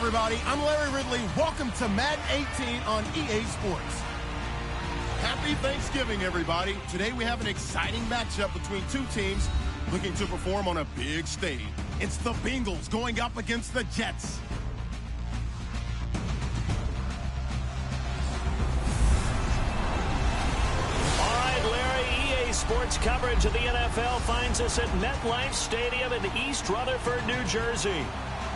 everybody. I'm Larry Ridley. Welcome to Madden 18 on EA Sports. Happy Thanksgiving, everybody. Today we have an exciting matchup between two teams looking to perform on a big stage. It's the Bengals going up against the Jets. All right, Larry, EA Sports coverage of the NFL finds us at MetLife Stadium in East Rutherford, New Jersey.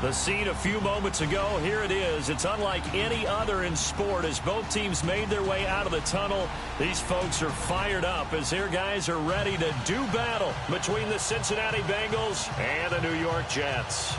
The scene a few moments ago, here it is. It's unlike any other in sport as both teams made their way out of the tunnel. These folks are fired up as their guys are ready to do battle between the Cincinnati Bengals and the New York Jets.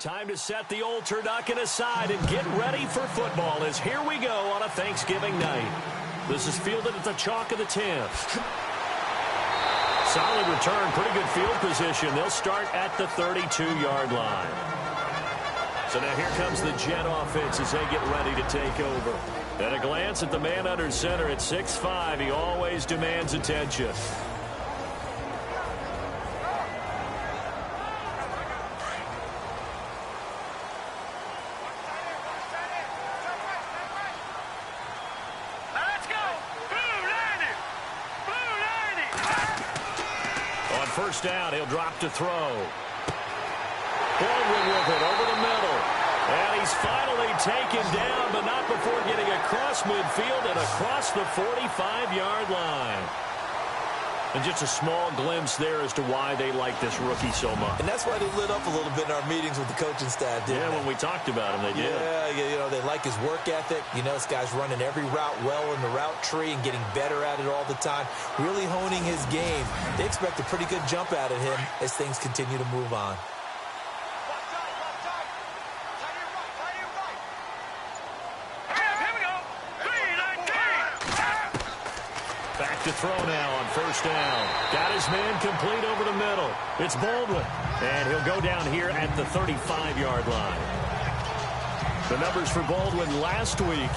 Time to set the old turducken aside and get ready for football as here we go on a Thanksgiving night. This is fielded at the chalk of the 10. Solid return, pretty good field position. They'll start at the 32-yard line. So now here comes the Jet offense as they get ready to take over. At a glance at the man under center at 6'5", he always demands attention. First down, he'll drop to throw. Baldwin with it over the middle. And he's finally taken down, but not before getting across midfield and across the 45-yard line. And just a small glimpse there as to why they like this rookie so much. And that's why they lit up a little bit in our meetings with the coaching staff, didn't they? When we talked about him, they did. Yeah, you know, they like his work ethic. You know, this guy's running every route well in the route tree and getting better at it all the time, really honing his game. They expect a pretty good jump out of him as things continue to move on. To throw now on first down. Got his man complete over the middle. It's Baldwin. And he'll go down here at the 35-yard line. The numbers for Baldwin last week.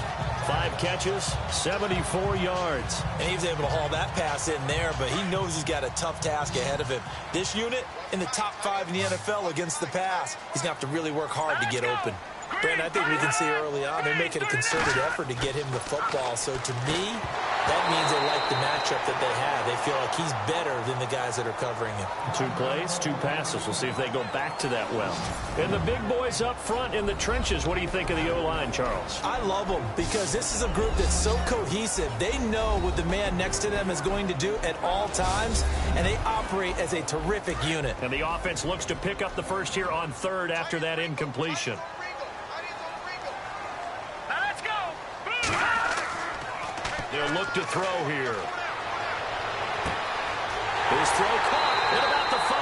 5 catches, 74 yards. And he was able to haul that pass in there, but he knows he's got a tough task ahead of him. This unit in the top 5 in the NFL against the pass. He's going to have to really work hard to get open. Brandon, I think we can see early on they're making a concerted effort to get him the football. So to me, that means they like the matchup that they have. They feel like he's better than the guys that are covering him. 2 plays, 2 passes. We'll see if they go back to that well. And the big boys up front in the trenches. What do you think of the O-line, Charles? I love them because this is a group that's so cohesive. They know what the man next to them is going to do at all times, and they operate as a terrific unit. And the offense looks to pick up the first here on 3rd after that incompletion. They'll look to throw here. His throw caught at about the 5.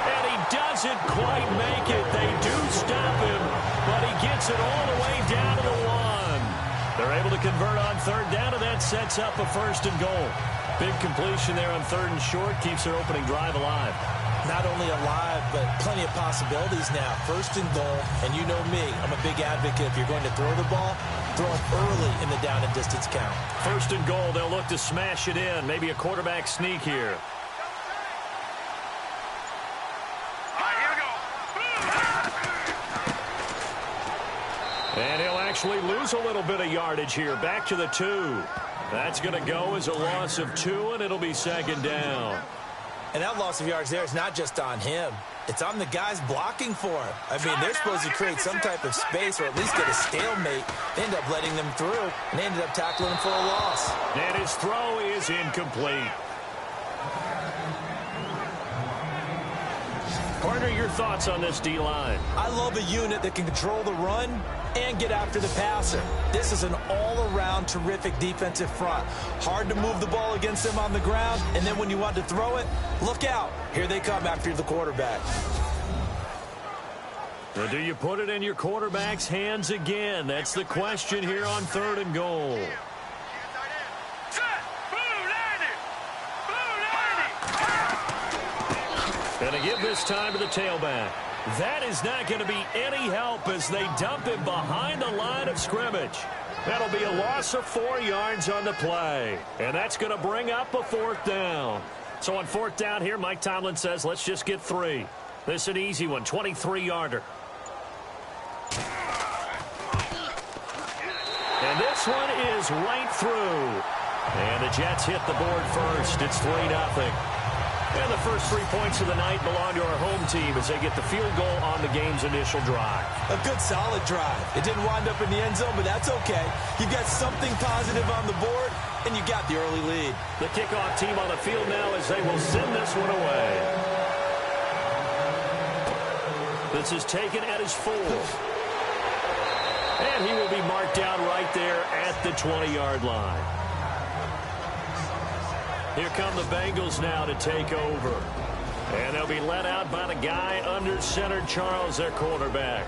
And he doesn't quite make it. They do stop him, but he gets it all the way down to the 1. They're able to convert on 3rd down, and that sets up a 1st and goal. Big completion there on 3rd and short. Keeps their opening drive alive. Not only alive, but plenty of possibilities now. 1st and goal, and you know me. I'm a big advocate. If you're going to throw the ball, throw it early in the down and distance count. 1st and goal, they'll look to smash it in. Maybe a quarterback sneak here. All right, here we go. And he'll actually lose a little bit of yardage here. Back to the 2. That's going to go as a loss of 2, and it'll be 2nd down. And that loss of yards there is not just on him. It's on the guys blocking for him. I mean, they're supposed to create some type of space or at least get a stalemate. They end up letting them through, and they ended up tackling him for a loss. And his throw is incomplete. Partner, your thoughts on this D-line? I love a unit that can control the run and get after the passer. This is an all-around terrific defensive front. Hard to move the ball against them on the ground, and then when you want to throw it, look out. Here they come after the quarterback. Well, do you put it in your quarterback's hands again? That's the question here on 3rd and goal. And to give this time to the tailback. That is not going to be any help as they dump him behind the line of scrimmage. That'll be a loss of 4 yards on the play. And that's going to bring up a 4th down. So on 4th down here, Mike Tomlin says, let's just get 3. This is an easy one, 23-yarder. And this one is right through. And the Jets hit the board first. It's 3-0. And the first 3 points of the night belong to our home team as they get the field goal on the game's initial drive. A good, solid drive. It didn't wind up in the end zone, but that's okay. You've got something positive on the board, and you got the early lead. The kickoff team on the field now as they will send this one away. This is taken at his 4. And he will be marked down right there at the 20-yard line. Here come the Bengals now to take over. And they'll be let out by the guy under center, Charles, their quarterback.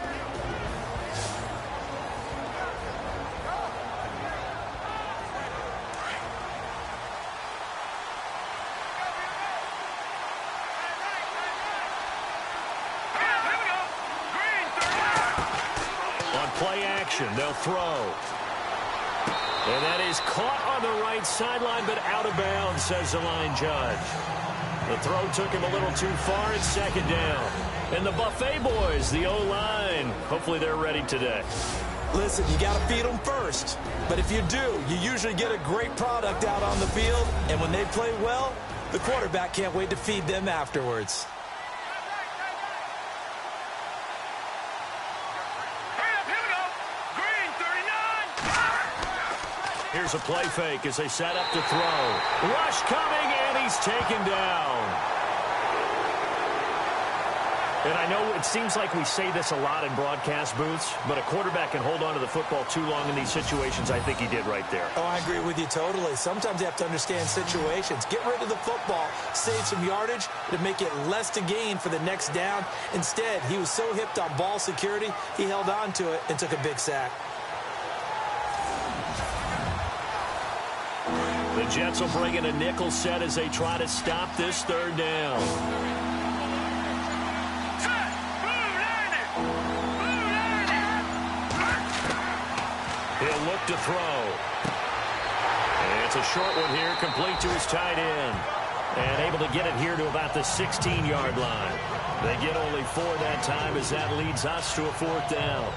On play action, they'll throw. And that is caught on the right sideline, but out of bounds, says the line judge. The throw took him a little too far. It's second down. And the Buffet boys, the O-line, hopefully they're ready today. Listen, you got to feed them first. But if you do, you usually get a great product out on the field. And when they play well, the quarterback can't wait to feed them afterwards. Here's a play fake as they set up to throw. Rush coming, and he's taken down. And I know it seems like we say this a lot in broadcast booths, but a quarterback can hold on to the football too long in these situations. I think he did right there. Oh, I agree with you totally. Sometimes you have to understand situations. Get rid of the football, save some yardage to make it less to gain for the next down. Instead, he was so hipped on ball security, he held on to it and took a big sack. The Jets will bring in a nickel set as they try to stop this third down. He'll look to throw. And it's a short one here, complete to his tight end. And able to get it here to about the 16-yard line. They get only 4 that time as that leads us to a fourth down.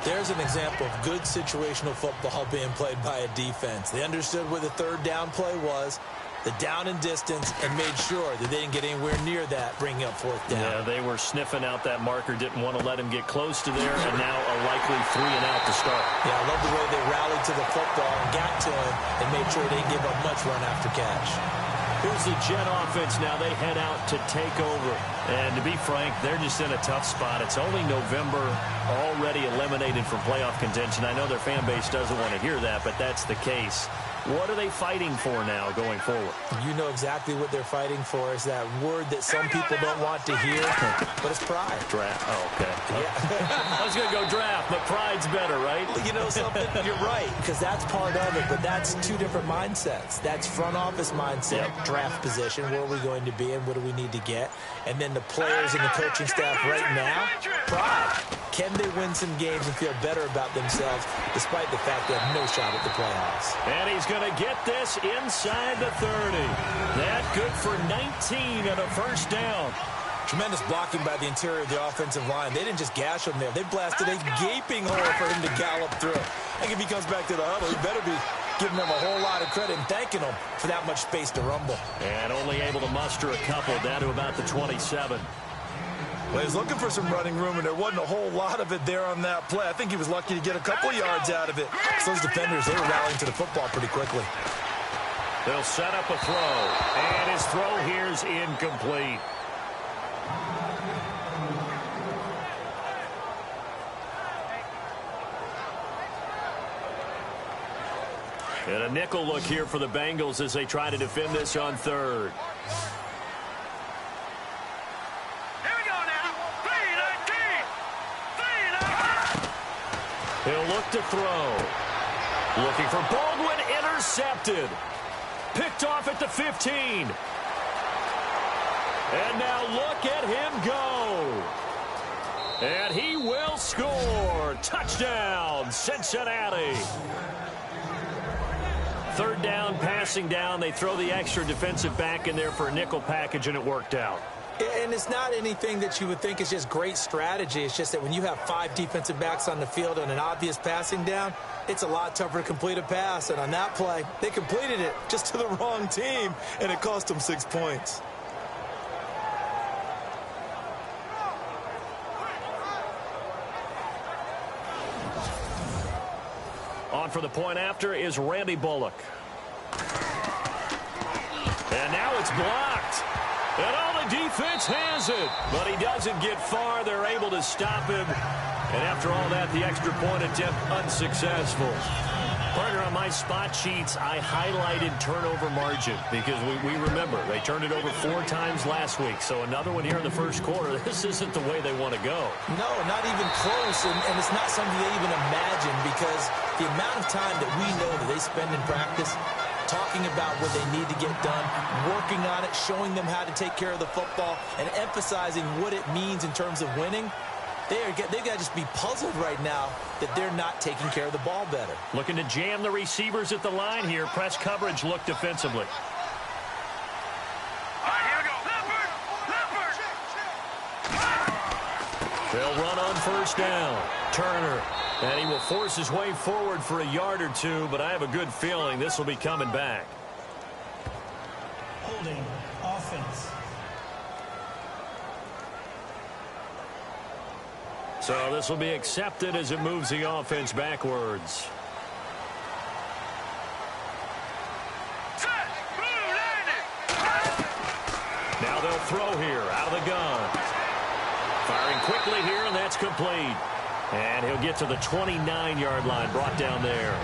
There's an example of good situational football being played by a defense. They understood where the third down play was, the down and distance, and made sure that they didn't get anywhere near that, bringing up fourth down. Yeah, they were sniffing out that marker, didn't want to let him get close to there, and now a likely 3 and out to start. Yeah, I love the way they rallied to the football and got to him and made sure they didn't give up much run after catch. Here's the Jet offense now. They head out to take over. And to be frank, they're just in a tough spot. It's only November, already eliminated from playoff contention. I know their fan base doesn't want to hear that, but that's the case. What are they fighting for now going forward? You know exactly what they're fighting for. Is that word that some people don't want to hear, but it's pride. Draft. Oh, okay. Yeah. I was going to go draft, but pride's better, right? You know something? You're right, because that's part of it, but that's two different mindsets. That's front office mindset, draft position, where are we going to be and what do we need to get? And then the players and the coaching staff right now, pride. Can they win some games and feel better about themselves despite the fact they have no shot at the playoffs? And he's going to get this inside the 30. That good for 19 and a first down. Tremendous blocking by the interior of the offensive line. They didn't just gash him there. They blasted a gaping hole for him to gallop through. I think if he comes back to the huddle, he better be giving them a whole lot of credit and thanking them for that much space to rumble. And only able to muster a couple down to about the 27. Well, he was looking for some running room, and there wasn't a whole lot of it there on that play. I think he was lucky to get a couple yards out of it. So those defenders, they were rallying to the football pretty quickly. They'll set up a throw, and his throw here's incomplete. And a nickel look here for the Bengals as they try to defend this on third. He'll look to throw. Looking for Baldwin, intercepted. Picked off at the 15. And now look at him go. And he will score. Touchdown, Cincinnati. Third down, passing down. They throw the extra defensive back in there for a nickel package, and it worked out. And it's not anything that you would think is just great strategy. It's just that when you have 5 defensive backs on the field on an obvious passing down, it's a lot tougher to complete a pass. And on that play, they completed it just to the wrong team, and it cost them 6 points. On for the point after is Randy Bullock. And now it's blocked. And all the defense has it. But he doesn't get far. They're able to stop him. And after all that, the extra point attempt unsuccessful. Partner, on my spot sheets, I highlighted turnover margin because we remember they turned it over 4 times last week. So another one here in the first quarter. This isn't the way they want to go. No, not even close, and it's not something they even imagine because the amount of time that we know that they spend in practice talking about what they need to get done, working on it, showing them how to take care of the football, and emphasizing what it means in terms of winning. They've got to just be puzzled right now that they're not taking care of the ball better. Looking to jam the receivers at the line here. Press coverage look defensively. All right, here we go. Leopard! They'll run on first down. Turner. And he will force his way forward for a yard or two, but I have a good feeling this will be coming back. Holding offense. So this will be accepted as it moves the offense backwards. Set! Blue landing! Now they'll throw here out of the gun. Firing quickly here, and that's complete. And he'll get to the 29-yard line, brought down there.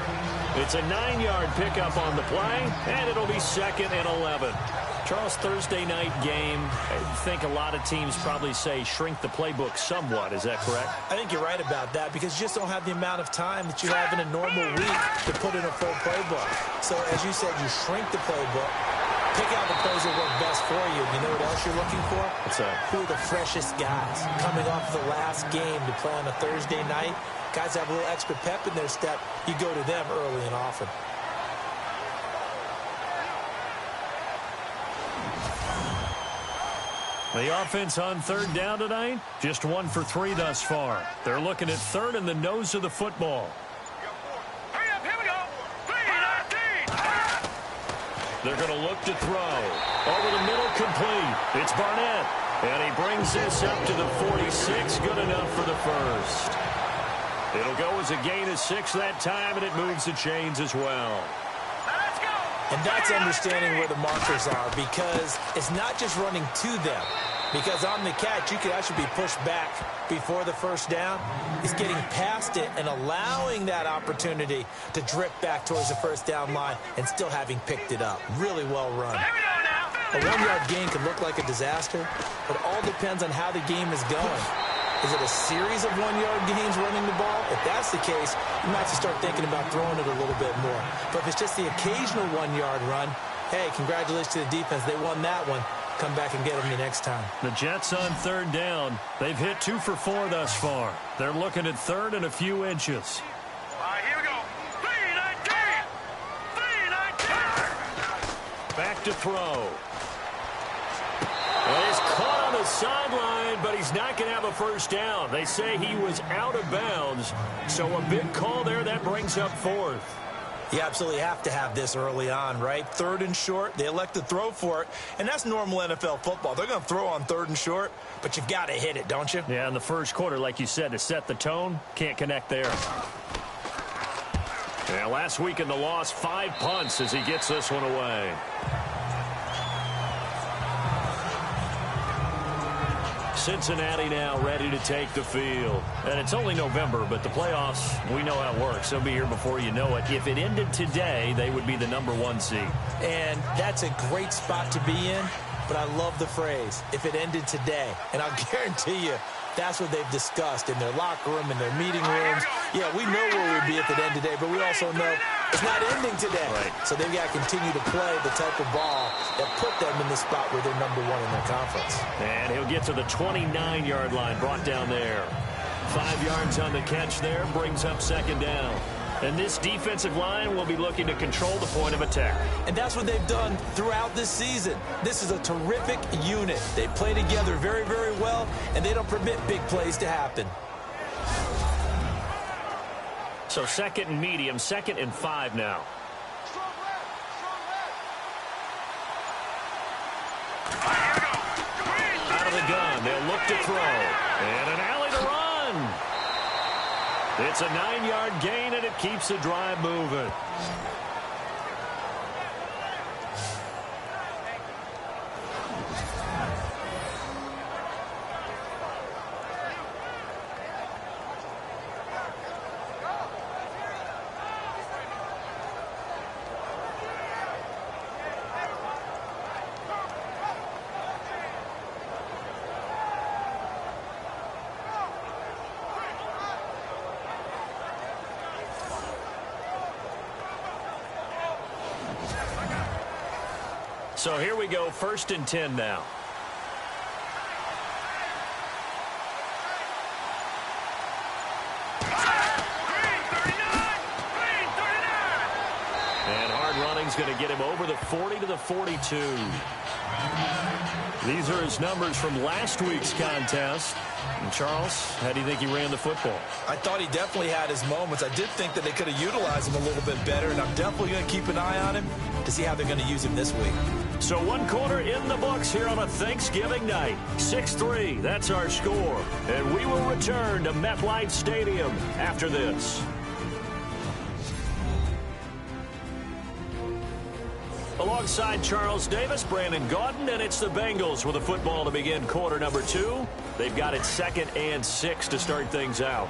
It's a 9-yard pickup on the play, and it'll be 2nd and 11. Charles, Thursday night game, I think a lot of teams probably say shrink the playbook somewhat. Is that correct? I think you're right about that because you just don't have the amount of time that you have in a normal week to put in a full playbook. So, as you said, you shrink the playbook, pick out the plays that work best for you. You know what else you're looking for? What's that? Who are the freshest guys coming off the last game to play on a Thursday night? Guys have a little extra pep in their step. You go to them early and often. The offense on 3rd down tonight, just 1 for 3 thus far. They're looking at 3rd and the nose of the football. Hurry up, here we go! 3-19! They're going to look to throw. Over the middle, complete. It's Barnett. And he brings this up to the 46. Good enough for the first. It'll go as a gain of 6 that time, and it moves the chains as well. Let's go! And that's understanding where the markers are because it's not just running to them. Because on the catch, you could actually be pushed back before the first down. It's getting past it and allowing that opportunity to drip back towards the first down line and still having picked it up. Really well run. Here we go now! A 1-yard gain can look like a disaster, but it all depends on how the game is going. Is it a series of 1-yard gains running the ball? If that's the case, you might have to start thinking about throwing it a little bit more. But if it's just the occasional 1-yard run, hey, congratulations to the defense. They won that one. Come back and get them the next time. The Jets on 3rd down. They've hit 2 for 4 thus far. They're looking at 3rd and a few inches. All right, here we go. 3-19! 3-19! Back to throw. Well, he's caught on the sideline, but he's not going to have a first down. They say he was out of bounds. So a big call there. That brings up 4th. You absolutely have to have this early on, right? 3rd and short, they elect to throw for it, and that's normal NFL football. They're going to throw on 3rd and short, but you've got to hit it, don't you? Yeah, in the first quarter, like you said, to set the tone, can't connect there. Yeah, last week in the loss, 5 punts as he gets this one away. Cincinnati now ready to take the field. And it's only November, but the playoffs, we know how it works. They'll be here before you know it. If it ended today, they would be the #1 seed. And that's a great spot to be in, but I love the phrase, if it ended today. And I'll guarantee you, that's what they've discussed in their locker room, in their meeting rooms. Yeah, we know where we'd be if it ended today, but we also know it's not ending today. Right. So they've got to continue to play the type of ball that put them in the spot where they're #1 in their conference. And he'll get to the 29-yard line, brought down there. 5 yards on the catch there, brings up 2nd down. And this defensive line will be looking to control the point of attack. And that's what they've done throughout this season. This is a terrific unit. They play together very, very well, and they don't permit big plays to happen. So 2nd and medium, 2nd and 5 now. Out of the gun, they'll look to throw. And an alley to run. It's a 9-yard gain, and it keeps the drive moving. So here we go, 1st and 10 now. And hard running's going to get him over the 40 to the 42. These are his numbers from last week's contest. And Charles, how do you think he ran the football? I thought he definitely had his moments. I did think that they could have utilized him a little bit better, and I'm definitely going to keep an eye on him to see how they're going to use him this week. So 1 quarter in the books here on a Thanksgiving night. 6-3, that's our score. And we will return to MetLife Stadium after this. Alongside Charles Davis, Brandon Gaudin, and it's the Bengals with the football to begin quarter number 2. They've got it 2nd and 6 to start things out.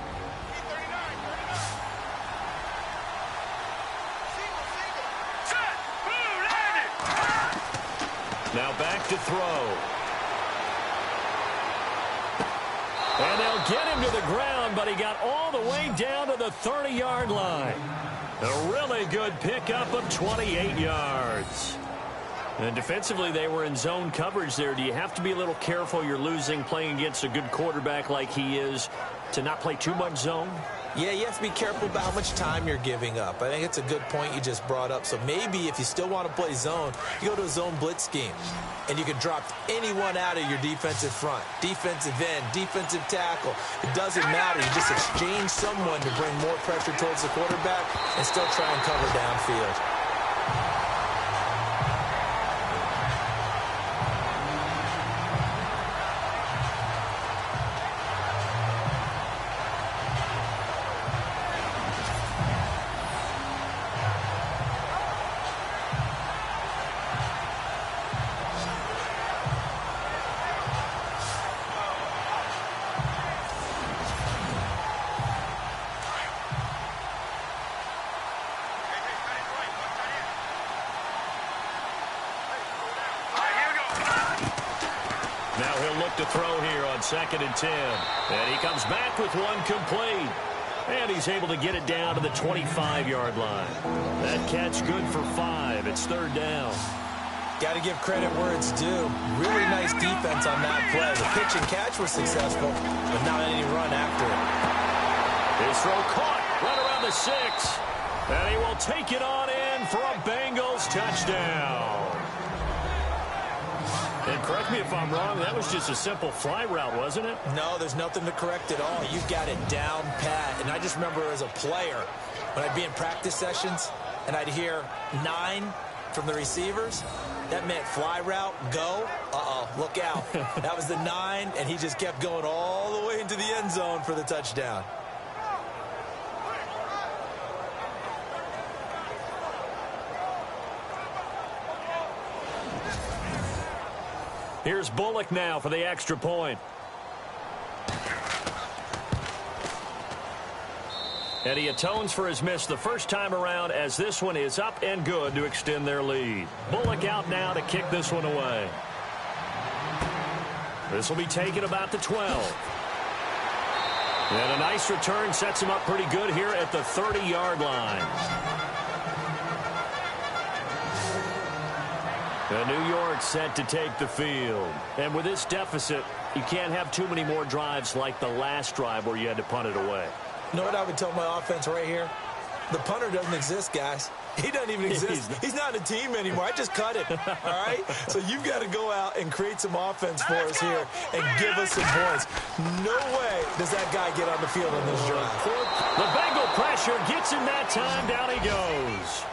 Now back to throw. And they'll get him to the ground, but he got all the way down to the 30-yard line. A really good pickup of 28 yards. And defensively, they were in zone coverage there. Do you have to be a little careful? You're losing playing against a good quarterback like he is to not play too much zone? Yeah, you have to be careful about how much time you're giving up. I think it's a good point you just brought up. So maybe if you still want to play zone, you go to a zone blitz scheme. And you can drop anyone out of your defensive front. Defensive end, defensive tackle. It doesn't matter. You just exchange someone to bring more pressure towards the quarterback and still try and cover downfield. Now he'll look to throw here on 2nd and 10. And he comes back with one complete. And he's able to get it down to the 25-yard line. That catch good for 5. It's 3rd down. Got to give credit where it's due. Really nice defense on that play. The pitch and catch was successful, but not any run after it. His throw caught right around the 6. And he will take it on in for a Bengals touchdown. And correct me if I'm wrong, that was just a simple fly route, wasn't it? No, there's nothing to correct at all. You've got it down pat. And I just remember as a player, when I'd be in practice sessions and I'd hear 9 from the receivers, that meant fly route, go. Uh-oh, look out. That was the 9, and he just kept going all the way into the end zone for the touchdown. Here's Bullock now for the extra point. And he atones for his miss the first time around as this one is up and good to extend their lead. Bullock out now to kick this one away. This will be taken about the 12. And a nice return sets him up pretty good here at the 30-yard line. And New York set to take the field. And with this deficit, you can't have too many more drives like the last drive where you had to punt it away. You know what I would tell my offense right here? The punter doesn't exist, guys. He doesn't even exist. He's not a team anymore. I just cut it, all right? So you've got to go out and create some offense for us here and give us some points. No way does that guy get on the field on this drive. The Bengal pressure gets him that time. Down he goes.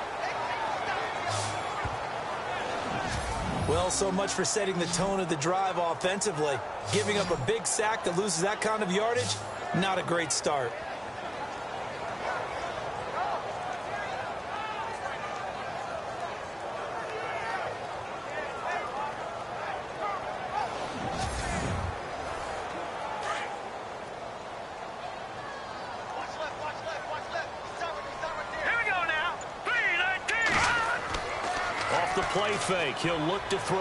Well, so much for setting the tone of the drive offensively. Giving up a big sack that loses that kind of yardage, not a great start. Play fake. He'll look to throw.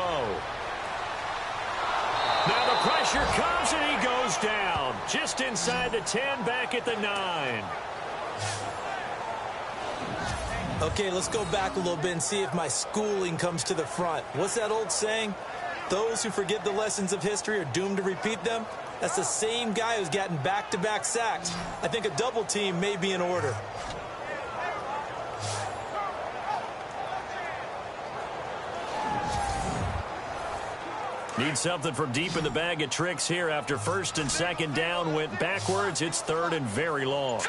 Now the pressure comes and he goes down. Just inside the 10, back at the 9. Okay, let's go back a little bit and see if my schooling comes to the front. What's that old saying? Those who forget the lessons of history are doomed to repeat them. That's the same guy who's gotten back-to-back sacks. I think a double team may be in order. Need something from deep in the bag of tricks here after first and second down went backwards. It's third and very long.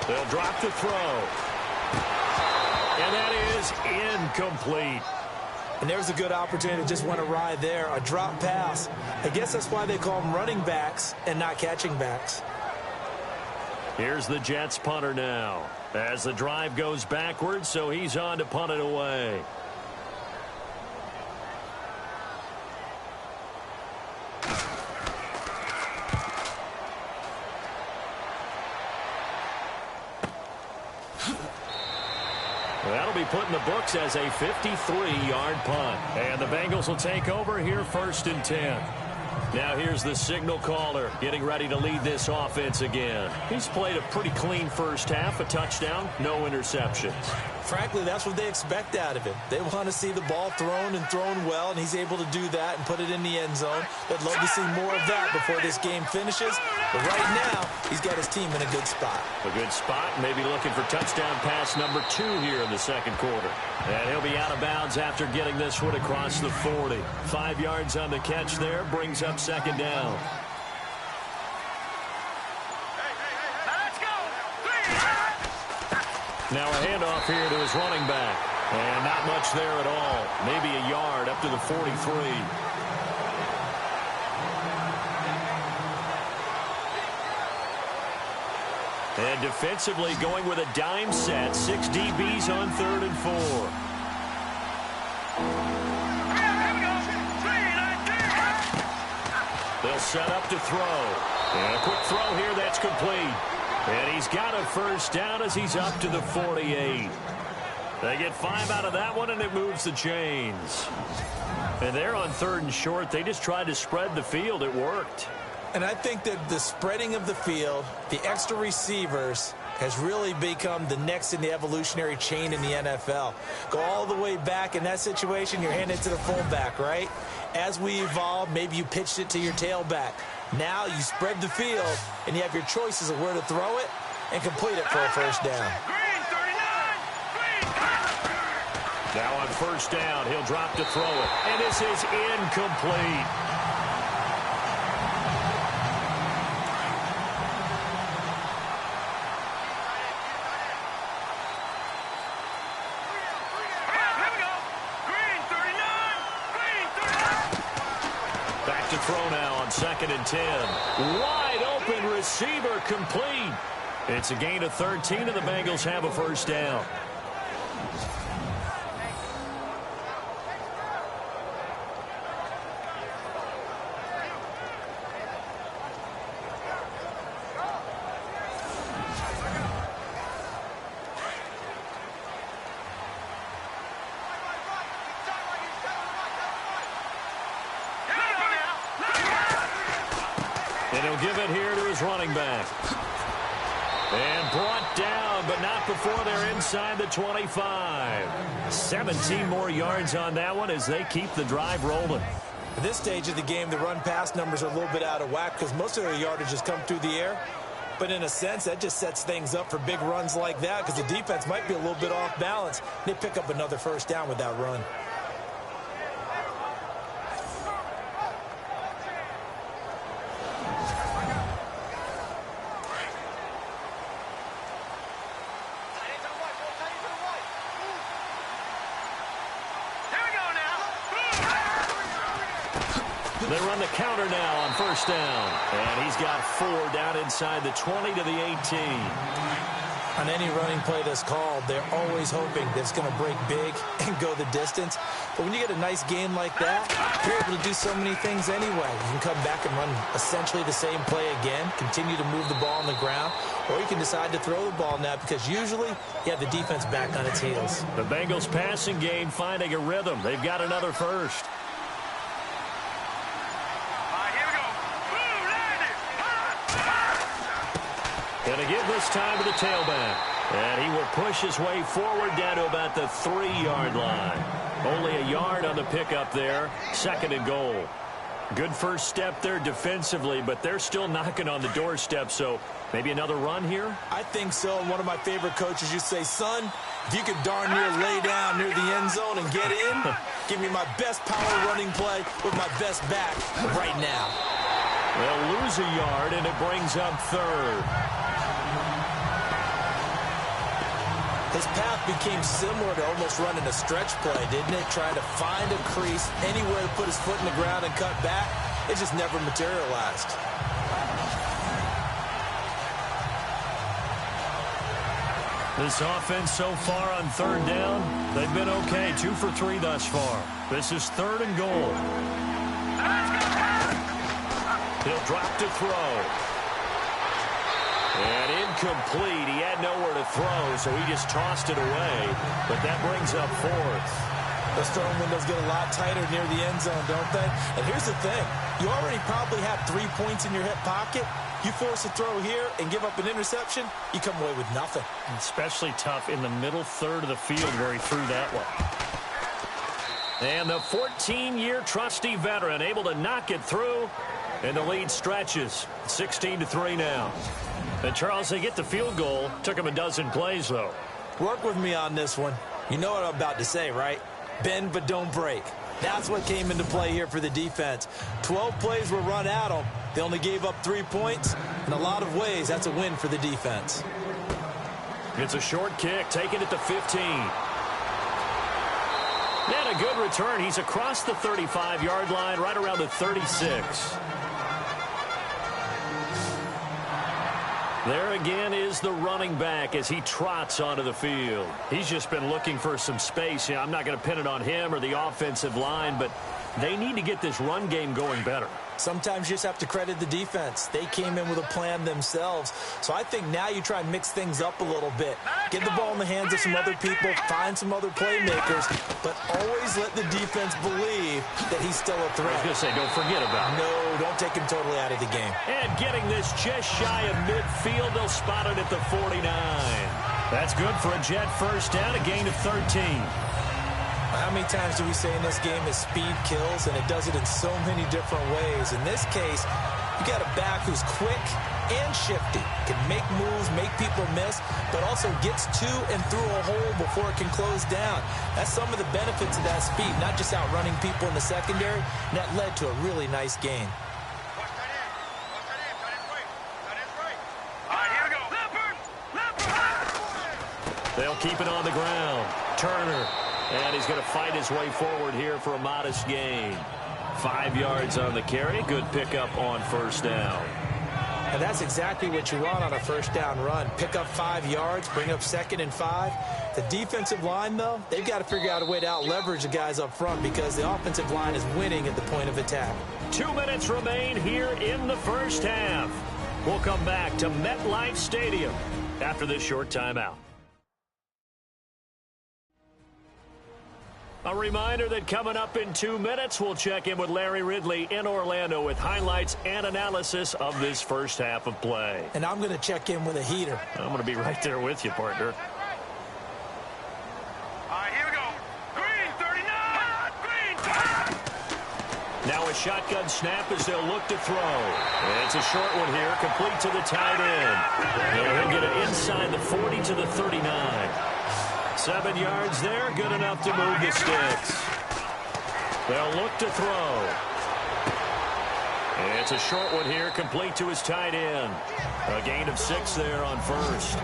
They'll drop the throw. And that is incomplete. And there's a good opportunity to just went awry there. A drop pass. I guess that's why they call them running backs and not catching backs. Here's the Jets punter now. As the drive goes backwards, so he's on to punt it away. That'll be put in the books as a 53-yard punt. And the Bengals will take over here first and 10. Now here's the signal caller getting ready to lead this offense again. He's played a pretty clean first half, a touchdown, no interceptions. Frankly, that's what they expect out of him. They want to see the ball thrown and thrown well, and he's able to do that and put it in the end zone. They'd love to see more of that before this game finishes. But right now, he's got his team in a good spot. A good spot, maybe looking for touchdown pass number 2 here in the second quarter. And he'll be out of bounds after getting this one across the 40. 5 yards on the catch there, brings up second down. Now a handoff here to his running back. And not much there at all. Maybe a yard up to the 43. And defensively going with a dime set. 6 DBs on 3rd and 4. They'll set up to throw. And a quick throw here that's complete. And he's got a first down as he's up to the 48. They get 5 out of that one, and it moves the chains. And they're on 3rd and short. They just tried to spread the field. It worked. And I think that the spreading of the field, the extra receivers, has really become the next in the evolutionary chain in the NFL. Go all the way back in that situation, you're handing it to the fullback, right? As we evolve, maybe you pitched it to your tailback. Now you spread the field, and you have your choices of where to throw it and complete it for a first down. Now on first down, he'll drop to throw it. And this is incomplete. Back to throw now on 2nd and 10. Wide open receiver complete. It's a gain of 13, and the Bengals have a first down. And he'll give it here to his running back. And brought down, but not before they're inside the 25. 17 more yards on that one as they keep the drive rolling. At this stage of the game, the run-pass numbers are a little bit out of whack because most of their yardage has come through the air. But in a sense, that just sets things up for big runs like that because the defense might be a little bit off balance. They pick up another first down with that run. They run the counter now on first down. And he's got 4 down inside the 20 to the 18. On any running play that's called, they're always hoping that it's going to break big and go the distance. But when you get a nice game like that, you're able to do so many things anyway. You can come back and run essentially the same play again, continue to move the ball on the ground, or you can decide to throw the ball now because usually you have the defense back on its heels. The Bengals passing game finding a rhythm. They've got another first. Going to give this this time to the tailback. And he will push his way forward down to about the 3-yard line. Only a yard on the pickup there. 2nd and goal. Good first step there defensively, but they're still knocking on the doorstep, so maybe another run here? I think so. And one of my favorite coaches used to say, son, if you could darn near lay down near the end zone and get in, give me my best power running play with my best back right now. They'll lose a yard, and it brings up 3rd. His path became similar to almost running a stretch play, didn't it? Trying to find a crease, anywhere to put his foot in the ground and cut back. It just never materialized. This offense so far on 3rd down, they've been okay. 2 for 3 thus far. This is 3rd and goal. He'll drop to throw. And incomplete. He had nowhere to throw, so he just tossed it away. But that brings up 4th. Those throwing windows get a lot tighter near the end zone, don't they? And here's the thing. You already probably have 3 points in your hip pocket. You force a throw here and give up an interception, you come away with nothing. Especially tough in the middle third of the field where he threw that one. And the 14-year trusty veteran able to knock it through. And the lead stretches. 16-3 now. And Charles, they get the field goal. Took him a dozen plays, though. Work with me on this one. You know what I'm about to say, right? Bend but don't break. That's what came into play here for the defense. 12 plays were run at them. They only gave up 3 points. In a lot of ways, that's a win for the defense. It's a short kick, taking it to 15. And a good return. He's across the 35-yard line, right around the 36. There again is the running back as he trots onto the field. He's just been looking for some space. I'm not going to pin it on him or the offensive line, but they need to get this run game going better. Sometimes you just have to credit the defense. They came in with a plan themselves. So I think now you try and mix things up a little bit. Get the ball in the hands of some other people, find some other playmakers, but always let the defense believe that he's still a threat. I was going to say, don't forget about it. No, don't take him totally out of the game. And getting this just shy of midfield, they'll spot it at the 49. That's good for a Jet first down, a gain of 13. How many times do we say in this game that speed kills, and it does it in so many different ways? In this case, you got a back who's quick and shifty, can make moves, make people miss, but also gets to and through a hole before it can close down. That's some of the benefits of that speed, not just outrunning people in the secondary, and that led to a really nice gain. They'll keep it on the ground. Turner. And he's going to fight his way forward here for a modest gain. 5 yards on the carry. Good pickup on first down. And that's exactly what you want on a first down run. Pick up 5 yards, bring up 2nd and 5. The defensive line, though, they've got to figure out a way to out-leverage the guys up front because the offensive line is winning at the point of attack. 2 minutes remain here in the first half. We'll come back to MetLife Stadium after this short timeout. A reminder that coming up in 2 minutes, we'll check in with Larry Ridley in Orlando with highlights and analysis of this first half of play. And I'm going to check in with a heater. I'm going to be right there with you, partner. All right, here we go. Green, 39. Green. Now a shotgun snap as they'll look to throw. And it's a short one here, complete to the tight end. And he'll get it inside the 40 to the 39. 7 yards there, good enough to move the sticks. They'll look to throw. And it's a short one here, complete to his tight end. A gain of 6 there on first.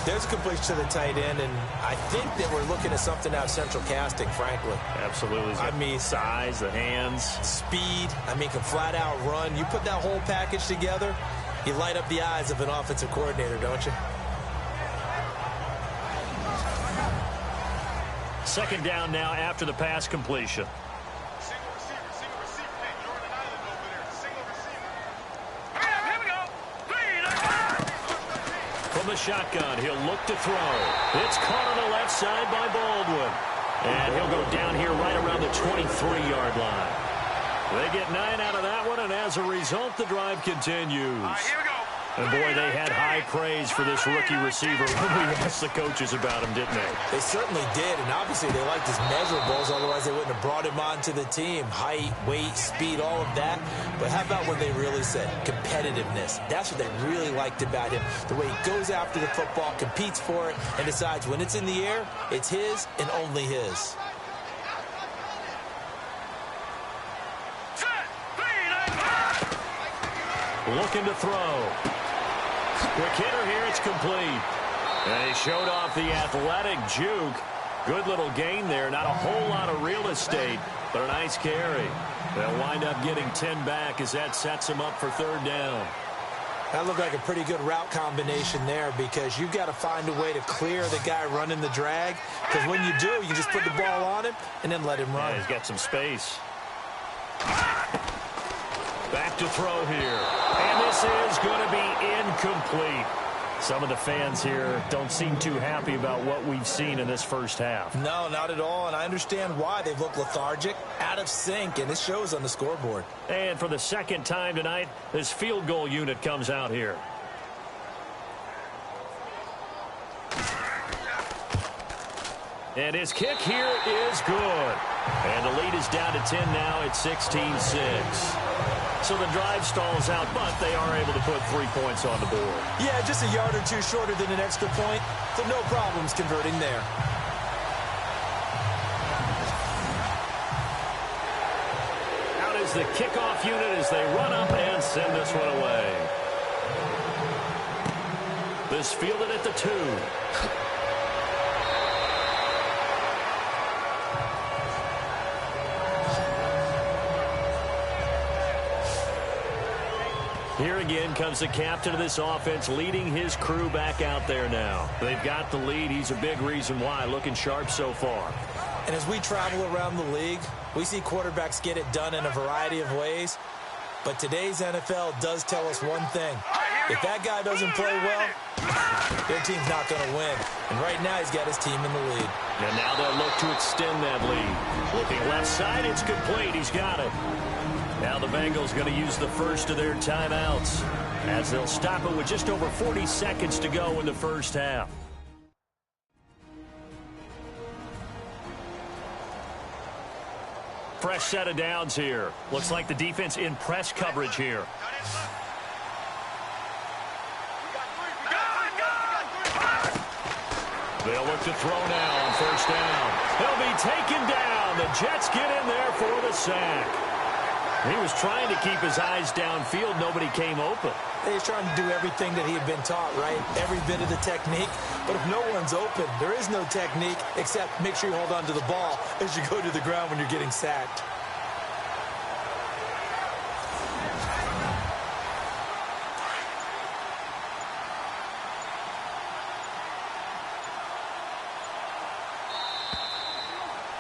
There's a completion to the tight end, and I think that we're looking at something out of central casting, frankly. Absolutely. I mean, size, the hands. Speed, can flat out run. You put that whole package together, you light up the eyes of an offensive coordinator, don't you? 2nd down now after the pass completion. Single receiver. Hey, Jordan Island over there. Single receiver. Here we go. From the shotgun, he'll look to throw. It's caught on the left side by Baldwin. And he'll go down here right around the 23-yard line. They get 9 out of that one, and as a result, the drive continues. All right, here we go. And, boy, they had high praise for this rookie receiver when we asked the coaches about him, didn't they? They certainly did, and obviously they liked his measurables, otherwise they wouldn't have brought him onto the team. Height, weight, speed, all of that. But how about what they really said? Competitiveness. That's what they really liked about him. The way he goes after the football, competes for it, and decides when it's in the air, it's his and only his. Looking to throw. Quick hitter here, it's complete. And he showed off the athletic juke. Good little gain there. Not a whole lot of real estate, but a nice carry. They'll wind up getting 10 back as that sets them up for third down. That looked like a pretty good route combination there because you've got to find a way to clear the guy running the drag. Because when you do, you can just put the ball on him and then let him run. Yeah, he's got some space. Back to throw here. And this is going to be incomplete. Some of the fans here don't seem too happy about what we've seen in this first half. No, not at all, and I understand why. They've looked lethargic, out of sync, and it shows on the scoreboard. And for the second time tonight, this field goal unit comes out here. And his kick here is good. And the lead is down to 10 now at 16-6. So the drive stalls out, but they are able to put 3 points on the board. Yeah, just a yard or two shorter than an extra point, so no problems converting there. Out is the kickoff unit as they run up and send this one away. This fielded at the 2. Here again comes the captain of this offense leading his crew back out there now. They've got the lead. He's a big reason why. Looking sharp so far. And as we travel around the league, we see quarterbacks get it done in a variety of ways. But today's NFL does tell us one thing. If that guy doesn't play well, their team's not going to win. And right now he's got his team in the lead. And now they'll look to extend that lead. Looking left side, it's complete. He's got it. Now the Bengals going to use the first of their timeouts as they'll stop it with just over 40 seconds to go in the first half. Fresh set of downs here. Looks like the defense in press coverage here. They'll look to throw now on first down. He'll be taken down. The Jets get in there for the sack. He was trying to keep his eyes downfield. Nobody came open. He's trying to do everything that he had been taught, right? Every bit of the technique. But if no one's open, there is no technique except make sure you hold on to the ball as you go to the ground when you're getting sacked.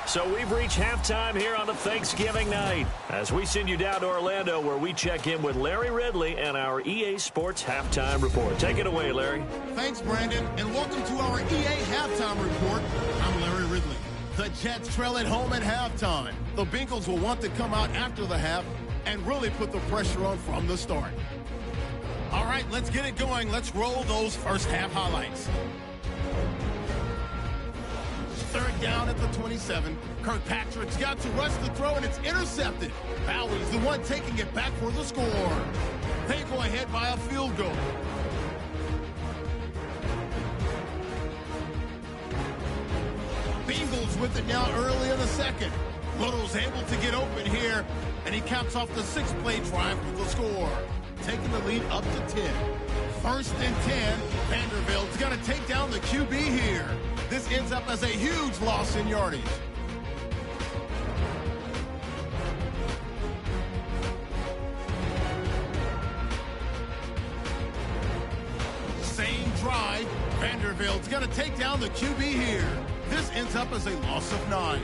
So we've reached halftime here on a Thanksgiving night as we send you down to Orlando where we check in with Larry Ridley and our EA Sports Halftime Report. Take it away, Larry. Thanks, Brandon, and welcome to our EA Halftime Report. I'm Larry Ridley. The Jets trail at home at halftime. The Bengals will want to come out after the half and really put the pressure on from the start. All right, let's get it going. Let's roll those first half highlights. Third down at the 27. Kirkpatrick's got to rush the throw, and it's intercepted. Bowie's the one taking it back for the score. They go ahead by a field goal. Bengals with it now early in the second. Little's able to get open here, and he caps off the 6-play drive with the score, taking the lead up to 10. First and 10. Vanderbilt's got to take down the QB here. This ends up as a huge loss in yardage. Same drive. Vanderbilt's going to take down the QB here. This ends up as a loss of 9.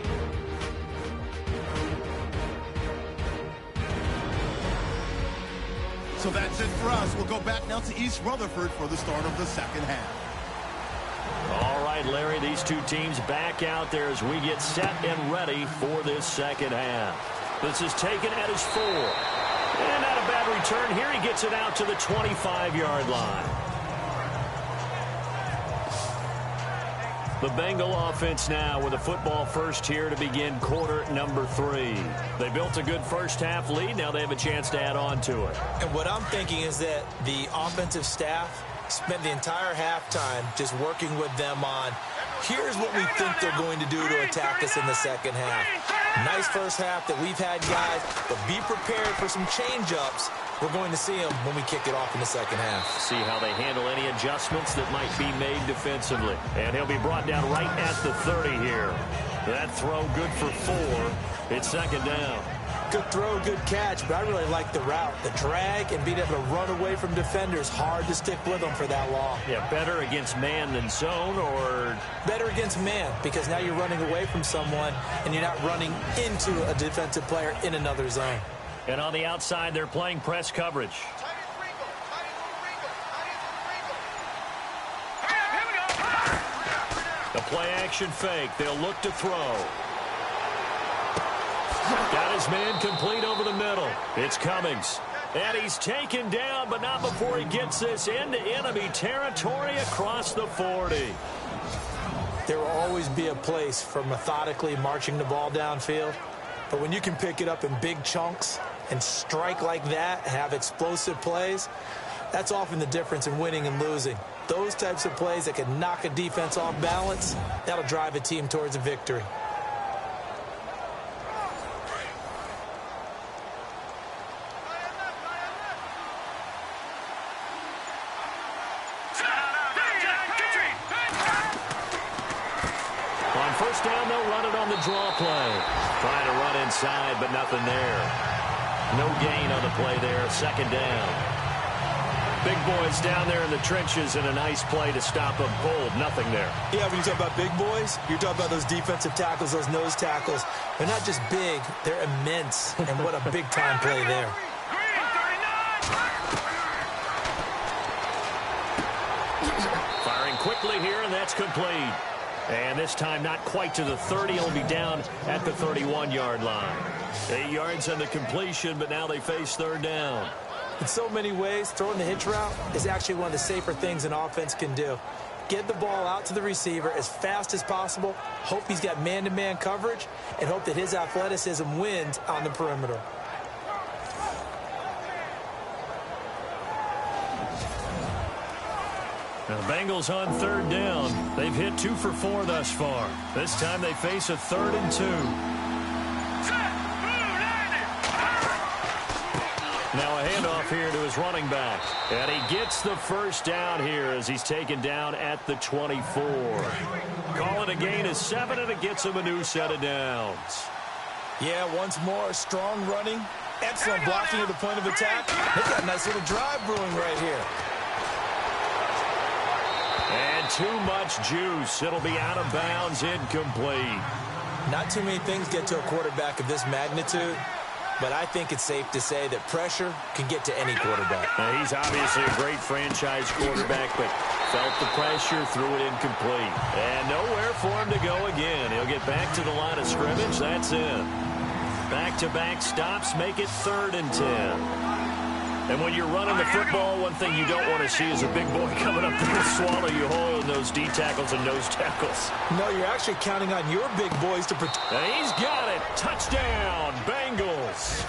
So that's it for us. We'll go back now to East Rutherford for the start of the second half. All right, Larry, these two teams back out there as we get set and ready for this second half. This is taken at his 4. And not a bad return here. He gets it out to the 25-yard line. The Bengal offense now with a football first here to begin quarter number 3. They built a good first-half lead. Now they have a chance to add on to it. And what I'm thinking is that the offensive staff spent the entire halftime just working with them on, here's what we think they're going to do to attack us in the second half. Nice first half that we've had, guys, but be prepared for some change-ups. We're going to see them when we kick it off in the second half. See how they handle any adjustments that might be made defensively. And he'll be brought down right at the 30 here. That throw good for 4. It's second down. Good throw, good catch, but I really like the route. The drag and being able to run away from defenders, hard to stick with them for that long. Yeah, better against man than zone, or? Better against man, because now you're running away from someone and you're not running into a defensive player in another zone. And on the outside, they're playing press coverage. The play-action fake. They'll look to throw. Got his man complete over the middle. It's Cummings. And he's taken down, but not before he gets this into enemy territory across the 40. There will always be a place for methodically marching the ball downfield. But when you can pick it up in big chunks and strike like that and have explosive plays, that's often the difference in winning and losing. Those types of plays that can knock a defense off balance, that'll drive a team towards a victory. On first down, they'll run it on the draw play. Trying to run inside, but nothing there. No gain on the play there. Second down. Big boys down there in the trenches, and a nice play to stop them cold. Nothing there. Yeah, when you talk about big boys, you're talking about those defensive tackles, those nose tackles. They're not just big, they're immense. And what a big-time play there. Firing quickly here, and that's complete. And this time not quite to the 30. He'll be down at the 31-yard line. 8 yards on the completion, but now they face third down. In so many ways, throwing the hitch route is actually one of the safer things an offense can do. Get the ball out to the receiver as fast as possible, hope he's got man-to-man coverage, and hope that his athleticism wins on the perimeter. Now the Bengals on third down. They've hit 2 for 4 thus far. This time they face a 3rd and 2. Now a handoff here to his running back. And he gets the first down here as he's taken down at the 24. Call it a gain of 7, and it gets him a new set of downs. Yeah, once more, strong running, excellent blocking at the point of attack. They've got a nice little drive brewing right here. And too much juice. It'll be out of bounds, incomplete. Not too many things get to a quarterback of this magnitude, but I think it's safe to say that pressure can get to any quarterback. Now, he's obviously a great franchise quarterback, but felt the pressure, threw it incomplete. And nowhere for him to go again. He'll get back to the line of scrimmage. That's it. Back-to-back stops make it 3rd and 10. And when you're running the football, one thing you don't want to see is a big boy coming up there to swallow you whole in those D tackles and nose tackles. No, you're actually counting on your big boys to protect. And he's got it. Touchdown, Bengals.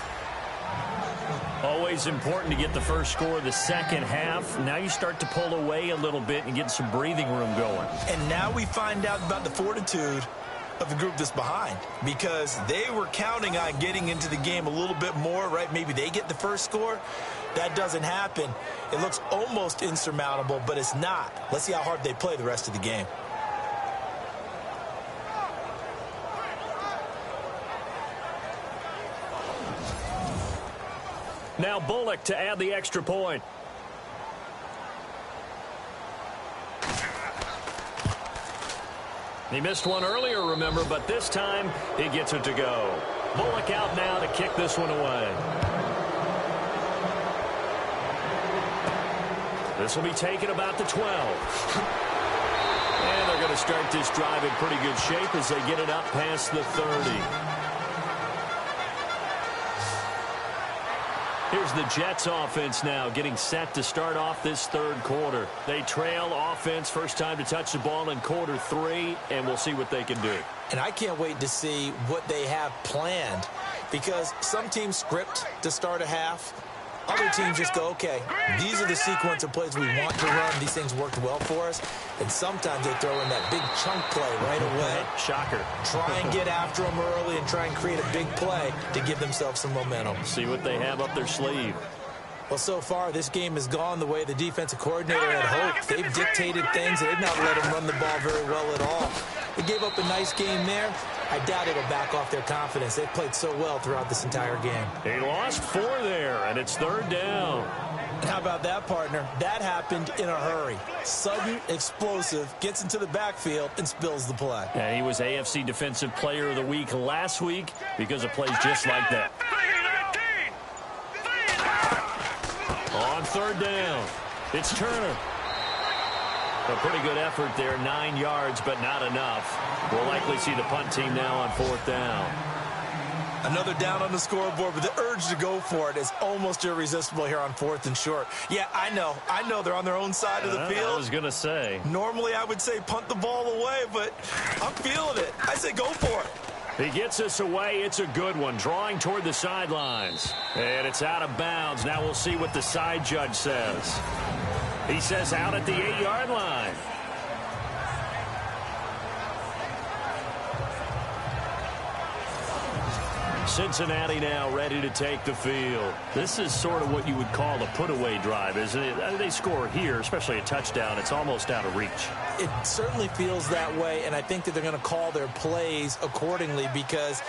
Always important to get the first score of the second half. Now you start to pull away a little bit and get some breathing room going. And now we find out about the fortitude of the group that's behind, because they were counting on getting into the game a little bit more, right? Maybe they get the first score. That doesn't happen. It looks almost insurmountable, but it's not. Let's see how hard they play the rest of the game. Now Bullock to add the extra point. He missed one earlier, remember, but this time he gets it to go. Bullock out now to kick this one away. This will be taken about the 12. And they're going to start this drive in pretty good shape as they get it up past the 30. Here's the Jets offense now getting set to start off this third quarter. They trail offense, first time to touch the ball in quarter 3, and we'll see what they can do. And I can't wait to see what they have planned, because some teams script to start a half. Other teams just go, okay, these are the sequence of plays we want to run. These things worked well for us. And sometimes they throw in that big chunk play right away. Shocker. Try and get after them early and try and create a big play to give themselves some momentum. See what they have up their sleeve. Well, so far, this game has gone the way the defensive coordinator had hoped. They've dictated things. They've not let them run the ball very well at all. They gave up a nice game there. I doubt it'll back off their confidence. They've played so well throughout this entire game. They lost 4 there, and it's third down. And how about that, partner? That happened in a hurry. Sudden, explosive, gets into the backfield, and spills the play. And he was AFC Defensive Player of the Week last week because of plays just like that. On third down, it's Turner. A pretty good effort there, 9 yards, but not enough. We'll likely see the punt team now on fourth down. Another down on the scoreboard, but the urge to go for it is almost irresistible here on 4th and short. Yeah, I know they're on their own side of the field. I was going to say. Normally I would say punt the ball away, but I'm feeling it. I say go for it. He gets us away. It's a good one. Drawing toward the sidelines. And it's out of bounds. Now we'll see what the side judge says. He says out at the 8-yard line. Cincinnati now ready to take the field. This is sort of what you would call a put-away drive, isn't it? They score here, especially a touchdown. It's almost out of reach. It certainly feels that way, and I think that they're going to call their plays accordingly, because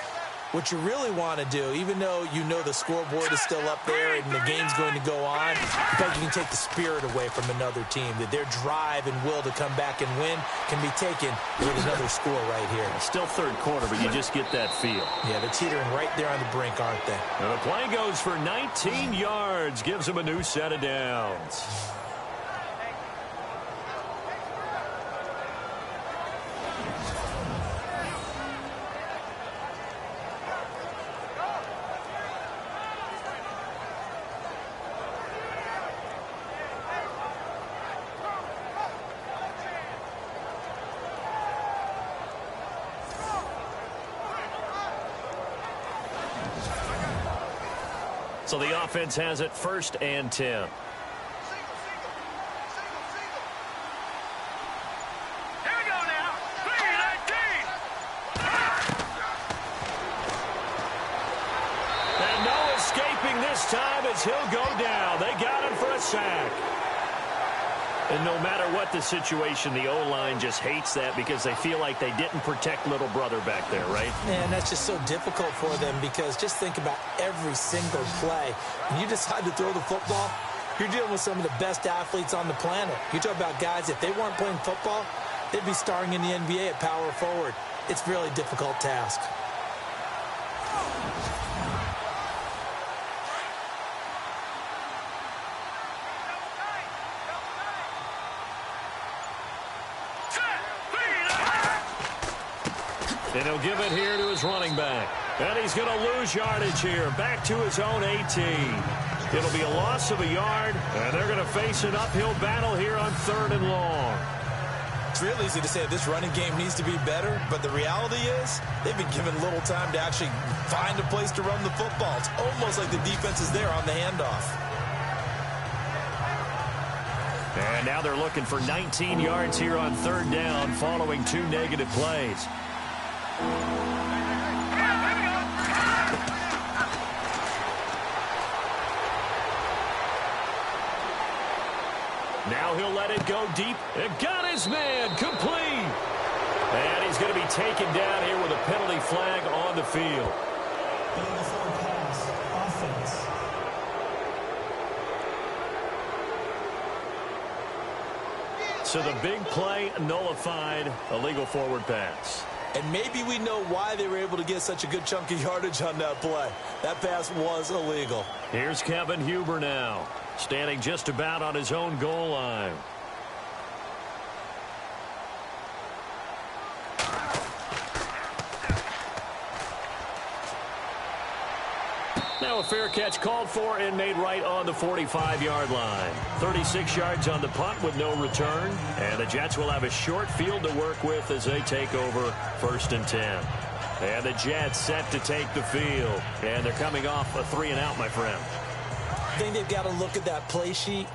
what you really want to do, even though you know the scoreboard is still up there and the game's going to go on, but you can take the spirit away from another team, that their drive and will to come back and win can be taken with another score right here. Still third quarter, but you just get that feel. Yeah, they're teetering right there on the brink, aren't they? Now the play goes for 19 yards, gives them a new set of downs. So the offense has it 1st and 10. Here we go now. 3-19. And no escaping this time as he'll go down. They got him for a sack. And no matter what the situation, the O-line just hates that because they feel like they didn't protect little brother back there, right? Man, that's just so difficult for them, because just think about every single play. When you decide to throw the football, you're dealing with some of the best athletes on the planet. You talk about guys, if they weren't playing football, they'd be starring in the NBA at power forward. It's a really difficult task. And he'll give it here to his running back. And he's going to lose yardage here. Back to his own 18. It'll be a loss of a yard, and they're going to face an uphill battle here on 3rd and long. It's real easy to say this running game needs to be better, but the reality is they've been given little time to actually find a place to run the football. It's almost like the defense is there on the handoff. And now they're looking for 19 yards here on 3rd down following 2 negative plays. Now he'll let it go deep. It got his man complete. And he's going to be taken down here with a penalty flag on the field. Beautiful pass. Offense. So the big play nullified, a legal forward pass. And maybe we know why they were able to get such a good chunk of yardage on that play. That pass was illegal. Here's Kevin Huber now, standing just about on his own goal line. now a fair catch called for and made right on the 45-yard line. 36 yards on the punt with no return. And the Jets will have a short field to work with as they take over 1st and 10. And the Jets set to take the field. And they're coming off a 3-and-out, my friend. I think they've got to look at that play sheet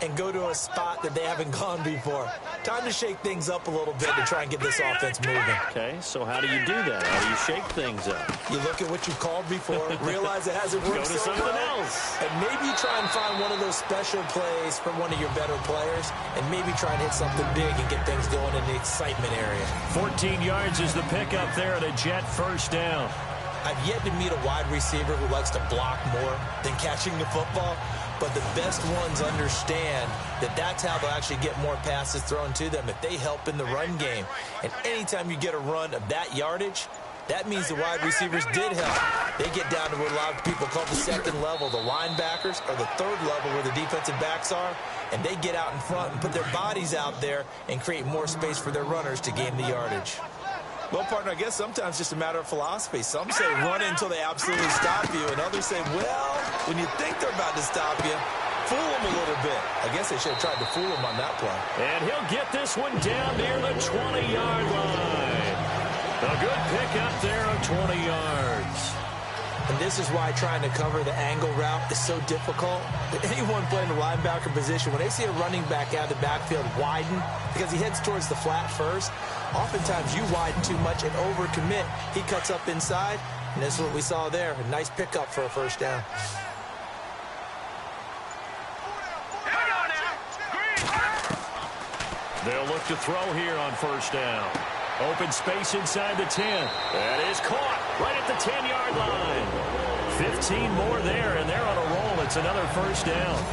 and go to a spot that they haven't gone before. Time to shake things up a little bit to try and get this offense moving. Okay, so how do you do that? How do you shake things up? You look at what you've called before, realize it hasn't worked Go to so something well, else. and maybe try and find one of those special plays from one of your better players, and maybe try and hit something big and get things going in the excitement area. 14 yards is the pickup there at a Jet 1st down. I've yet to meet a wide receiver who likes to block more than catching the football, but the best ones understand that that's how they'll actually get more passes thrown to them if they help in the run game. And anytime you get a run of that yardage, that means the wide receivers did help. They get down to what a lot of people call the 2nd level, the linebackers, or the 3rd level where the defensive backs are, and they get out in front and put their bodies out there and create more space for their runners to gain the yardage. Well, partner, I guess sometimes it's just a matter of philosophy. Some say run until they absolutely stop you, and others say, well, when you think they're about to stop you, fool them a little bit. I guess they should have tried to fool him on that play. And he'll get this one down near the 20-yard line. A good pickup there of 20 yards. And this is why trying to cover the angle route is so difficult. Anyone playing the linebacker position, when they see a running back out of the backfield widen, because he heads towards the flat first, oftentimes you widen too much and overcommit. He cuts up inside, and this is what we saw there. A nice pickup for a 1st down. They'll look to throw here on 1st down. Open space inside the 10. That is caught right at the 10-yard line. 15 more there, and they're on a roll. It's another 1st down.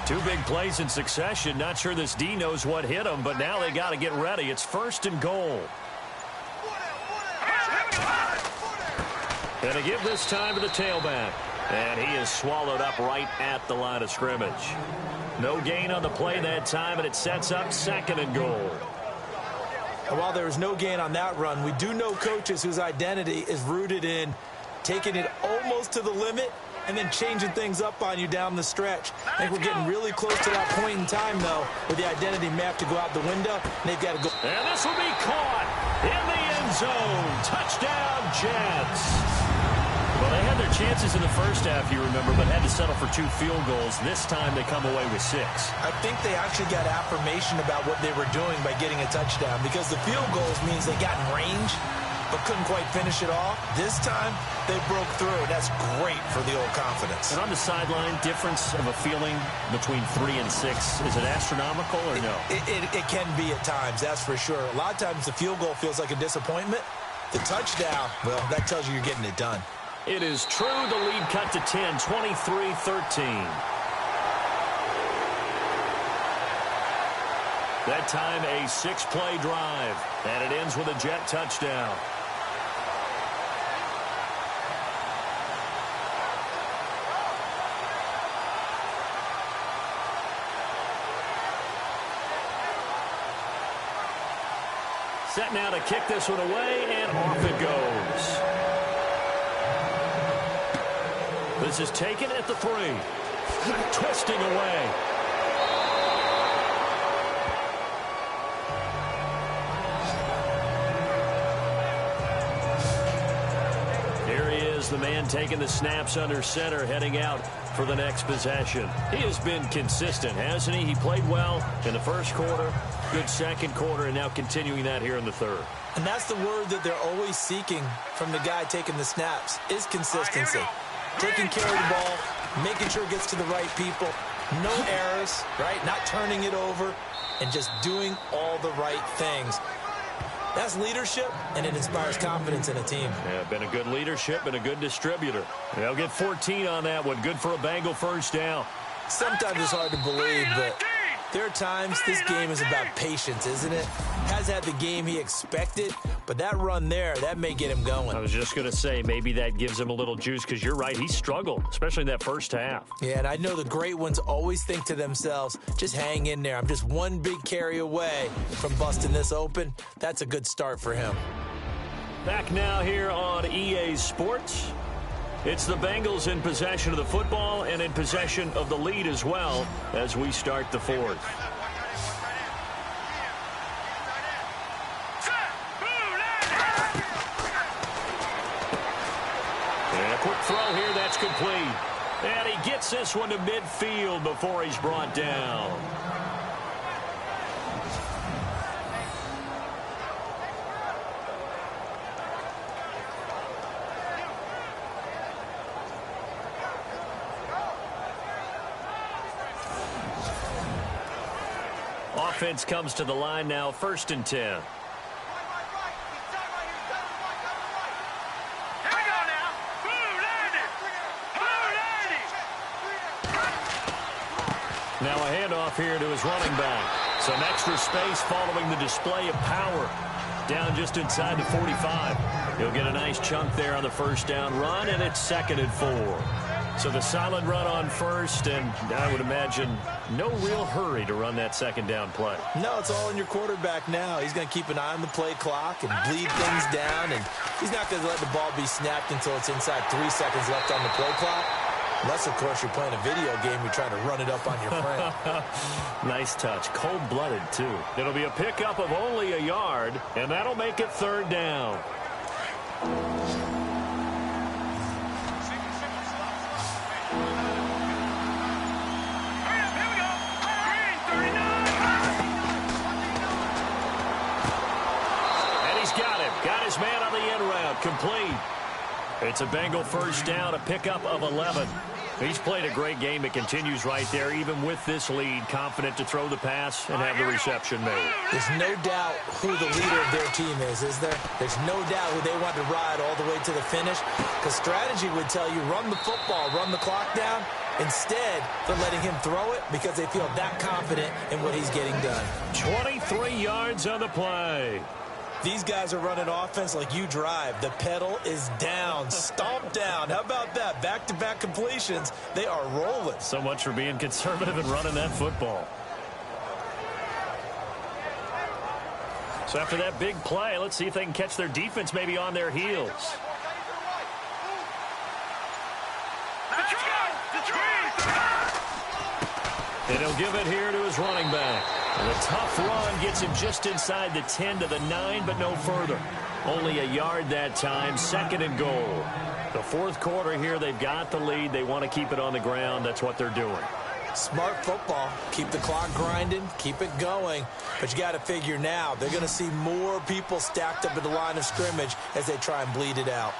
Two big plays in succession. Not sure this D knows what hit him, but now they got to get ready. It's 1st and goal. And to give this time to the tailback. And he is swallowed up right at the line of scrimmage. No gain on the play that time, and it sets up 2nd and goal. And while there was no gain on that run, we do know coaches whose identity is rooted in taking it almost to the limit and then changing things up on you down the stretch. I think we're getting really close to that point in time, though, where the identity map to go out the window, and they've got to go. And this will be caught in the end zone. Touchdown, Jets. Well, they had their chances in the 1st half, you remember, but had to settle for 2 field goals. This time they come away with 6. I think they actually got affirmation about what they were doing by getting a touchdown, because the field goals means they got in range but couldn't quite finish it off. This time, they broke through. That's great for the old confidence. And on the sideline, difference of a feeling between 3 and 6, is it astronomical or no? It can be at times, that's for sure. A lot of times the field goal feels like a disappointment. The touchdown, well, that tells you you're getting it done. It is true. The lead cut to 10, 23-13. That time a 6-play drive, and it ends with a Jet touchdown. Set now to kick this one away, and off it goes. This is taken at the 3. Twisting away. Here he is, the man taking the snaps under center, heading out for the next possession. He has been consistent, hasn't he? He played well in the 1st quarter, good 2nd quarter, and now continuing that here in the 3rd. And that's the word that they're always seeking from the guy taking the snaps, is consistency. Taking care of the ball, making sure it gets to the right people, no errors, right? Not turning it over, and just doing all the right things. That's leadership, and it inspires confidence in a team. Yeah, been a good leadership and a good distributor. They'll get 14 on that one. Good for a Bengal 1st down. Sometimes it's hard to believe, but There are times this game is about patience, isn't it? Has had the game he expected, but that run there, that may get him going. I was just going to say, maybe that gives him a little juice, because you're right, he struggled, especially in that first half. Yeah, and I know the great ones always think to themselves, just hang in there. I'm just one big carry away from busting this open. That's a good start for him. Back now here on EA Sports. It's the Bengals in possession of the football and in possession of the lead as well as we start the fourth. And a quick throw here, that's complete. And he gets this one to midfield before he's brought down. Offense comes to the line now, 1st and 10. Now a handoff here to his running back. Some extra space following the display of power. Down just inside the 45. He'll get a nice chunk there on the first down run, and it's 2nd and 4. So the silent run on first, and I would imagine no real hurry to run that 2nd down play. No, it's all in your quarterback now. He's going to keep an eye on the play clock and bleed things down, and he's not going to let the ball be snapped until it's inside 3 seconds left on the play clock. Unless, of course, you're playing a video game, you're trying to run it up on your friend. Nice touch. Cold-blooded, too. It'll be a pickup of only a yard, and that'll make it 3rd down. Got his man on the in route, complete. It's a Bengal first down, a pickup of 11. He's played a great game. It continues right there, even with this lead, confident to throw the pass and have the reception made. There's no doubt who the leader of their team is there? There's no doubt who they want to ride all the way to the finish, because strategy would tell you run the football, run the clock down. Instead, they're letting him throw it because they feel that confident in what he's getting done. 23 yards on the play. These guys are running offense like you drive. The pedal is down, stomped down. How about that? Back-to-back completions. They are rolling. So much for being conservative and running that football. So after that big play, let's see if they can catch their defense maybe on their heels. And he'll give it here to his running back. And a tough run gets him just inside the 10 to the 9, but no further. Only a yard that time, 2nd and goal. The 4th quarter here, they've got the lead. They want to keep it on the ground. That's what they're doing. Smart football. Keep the clock grinding. Keep it going. But you got to figure now, they're going to see more people stacked up at the line of scrimmage as they try and bleed it out.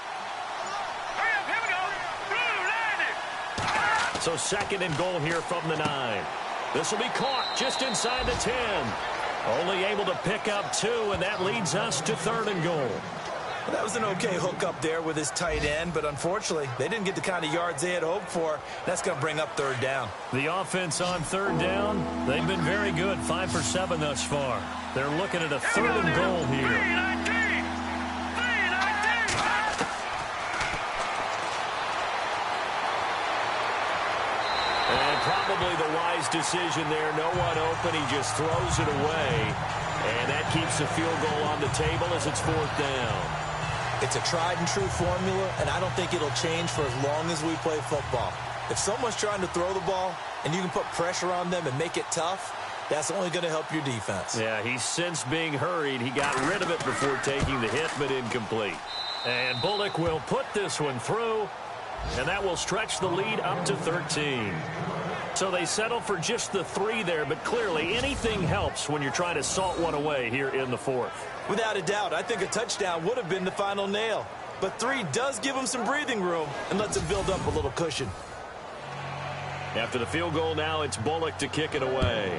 So 2nd and goal here from the 9. This will be caught just inside the 10. Only able to pick up 2, and that leads us to 3rd and goal. Well, that was an okay hook up there with his tight end, but unfortunately, they didn't get the kind of yards they had hoped for. That's going to bring up 3rd down. The offense on 3rd down, they've been very good, 5 for 7 thus far. They're looking at a 3rd and goal here. Probably the wise decision there. No one open. He just throws it away. And that keeps the field goal on the table as it's 4th down. It's a tried-and-true formula, and I don't think it'll change for as long as we play football. If someone's trying to throw the ball and you can put pressure on them and make it tough, that's only going to help your defense. Yeah, he's since being hurried. He got rid of it before taking the hit, but incomplete. And Bullock will put this one through, and that will stretch the lead up to 13. So they settle for just the 3 there, but clearly anything helps when you're trying to salt one away here in the 4th. Without a doubt, I think a touchdown would have been the final nail. But 3 does give them some breathing room and lets them build up a little cushion. After the field goal now, it's Bullock to kick it away.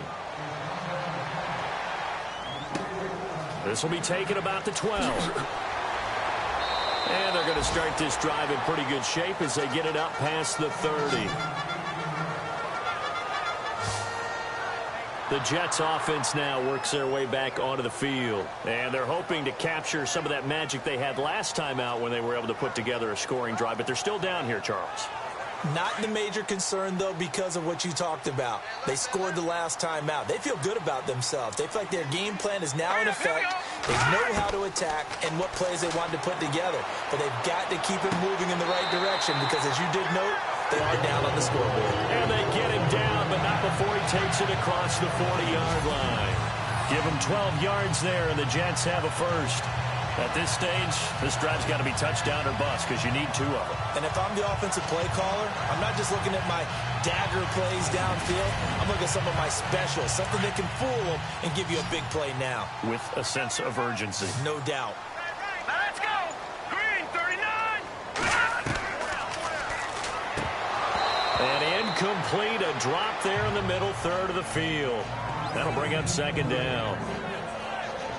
This will be taken about the 12. And they're going to start this drive in pretty good shape as they get it up past the 30. The Jets offense now works their way back onto the field. And they're hoping to capture some of that magic they had last time out when they were able to put together a scoring drive. But they're still down here, Charles. Not the major concern, though, because of what you talked about. They scored the last time out. They feel good about themselves. They feel like their game plan is now in effect. They know how to attack and what plays they want to put together. But they've got to keep it moving in the right direction because, as you did note, they are down on the scoreboard. And they get him down, but not before he takes it across the 40-yard line. Give him 12 yards there, and the Jets have a first. At this stage, this drive's got to be touchdown or bust because you need 2 of them. And if I'm the offensive play caller, I'm not just looking at my dagger plays downfield. I'm looking at some of my specials, something that can fool them and give you a big play now. With a sense of urgency. No doubt. Let's go! Green, 39! And incomplete, a drop there in the middle third of the field. That'll bring up second down.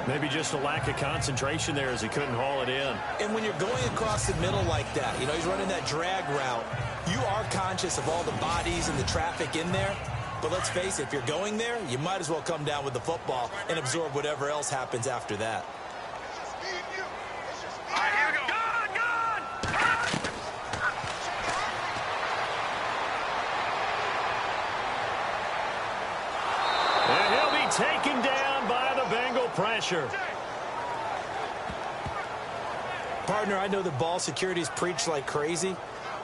Maybe just a lack of concentration there as he couldn't haul it in. And when you're going across the middle like that, you know, he's running that drag route, you are conscious of all the bodies and the traffic in there. But let's face it, if you're going there, you might as well come down with the football and absorb whatever else happens after that. All right, here we go. And he'll be taken down by the Bengal pressure. Partner, I know the ball security is preached like crazy,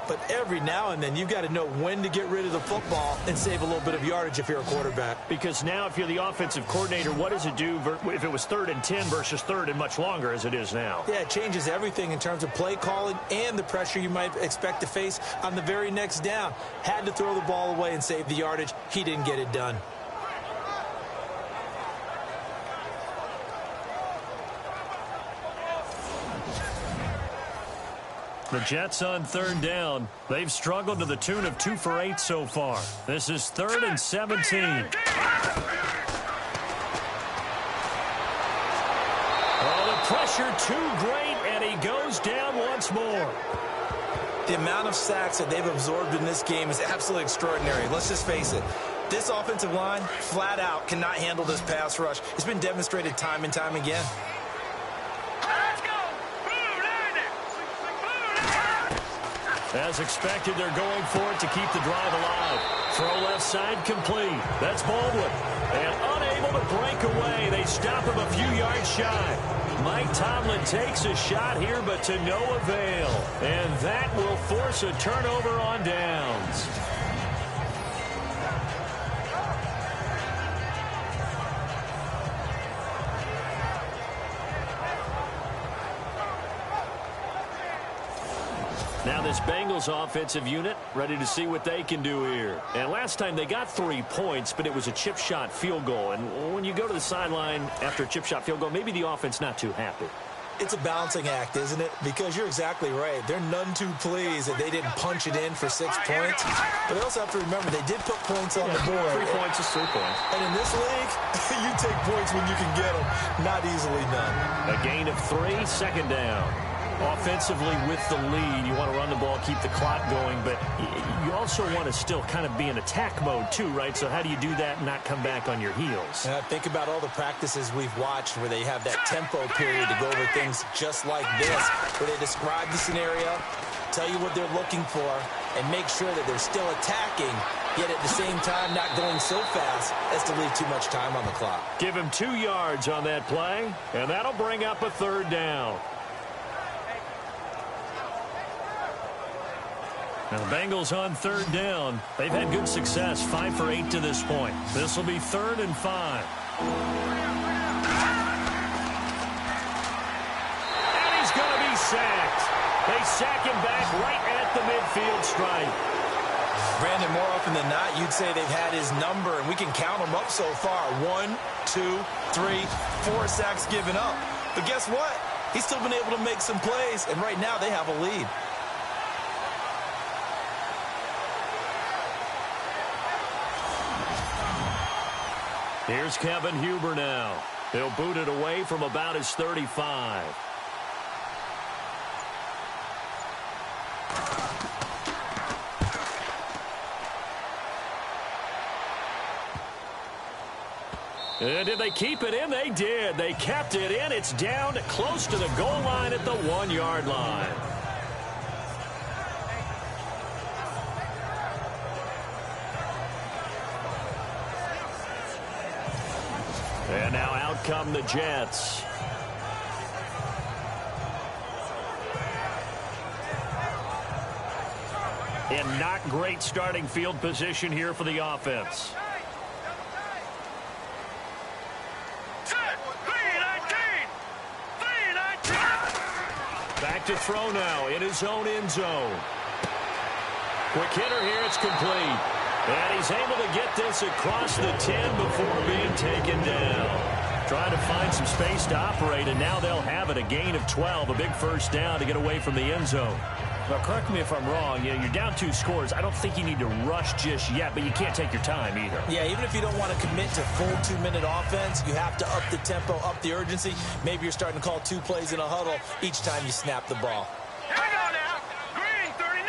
but every now and then you've got to know when to get rid of the football and save a little bit of yardage if you're a quarterback. Because now if you're the offensive coordinator, what does it do if it was 3rd and 10 versus 3rd and much longer as it is now? Yeah, it changes everything in terms of play calling and the pressure you might expect to face on the very next down. Had to throw the ball away and save the yardage. He didn't get it done. The Jets on 3rd down. They've struggled to the tune of 2 for 8 so far. This is 3rd and 17. Oh, the pressure too great, and he goes down once more. The amount of sacks that they've absorbed in this game is absolutely extraordinary. Let's just face it. This offensive line, flat out, cannot handle this pass rush. It's been demonstrated time and time again. As expected, they're going for it to keep the drive alive. Throw left side complete. That's Baldwin. And unable to break away. They stop him a few yards shy. Mike Tomlin takes a shot here, but to no avail. And that will force a turnover on downs. Now this Bengals offensive unit ready to see what they can do here. And last time they got 3 points, but it was a chip shot field goal. And when you go to the sideline after a chip shot field goal, maybe the offense not too happy. It's a balancing act, isn't it? Because you're exactly right. They're none too pleased that they didn't punch it in for 6 points. But they also have to remember they did put points on the board. 3 points is 3 points. And in this league, you take points when you can get them. Not easily done. A gain of 3, second down. Offensively with the lead, you want to run the ball, keep the clock going, but you also want to still kind of be in attack mode too, right? So how do you do that and not come back on your heels? Think about all the practices we've watched where they have that tempo period to go over things just like this, where they describe the scenario, tell you what they're looking for, and make sure that they're still attacking, yet at the same time not going so fast as to leave too much time on the clock. Give him 2 yards on that play, and that'll bring up a 3rd down. Now the Bengals on 3rd down. They've had good success, 5 for 8 to this point. This will be 3rd and 5. And he's going to be sacked. They sack him back right at the midfield stripe. Brandon, more often than not, you'd say they've had his number, and we can count them up so far. 1, 2, 3, 4 sacks given up. But guess what? He's still been able to make some plays, and right now they have a lead. Here's Kevin Huber now. He'll boot it away from about his 35. And did they keep it in? They did. They kept it in. It's down close to the goal line at the 1-yard line. And now out come the Jets. In not great starting field position here for the offense. Back to throw now in his own end zone. Quick hitter here, it's complete. And he's able to get this across the 10 before being taken down. Trying to find some space to operate, and now they'll have it. A gain of 12, a big first down to get away from the end zone. Now, correct me if I'm wrong. You're down 2 scores. I don't think you need to rush just yet, but you can't take your time either. Yeah, even if you don't want to commit to full 2-minute offense, you have to up the tempo, up the urgency. Maybe you're starting to call 2 plays in a huddle each time you snap the ball. Here we go now. Green 39.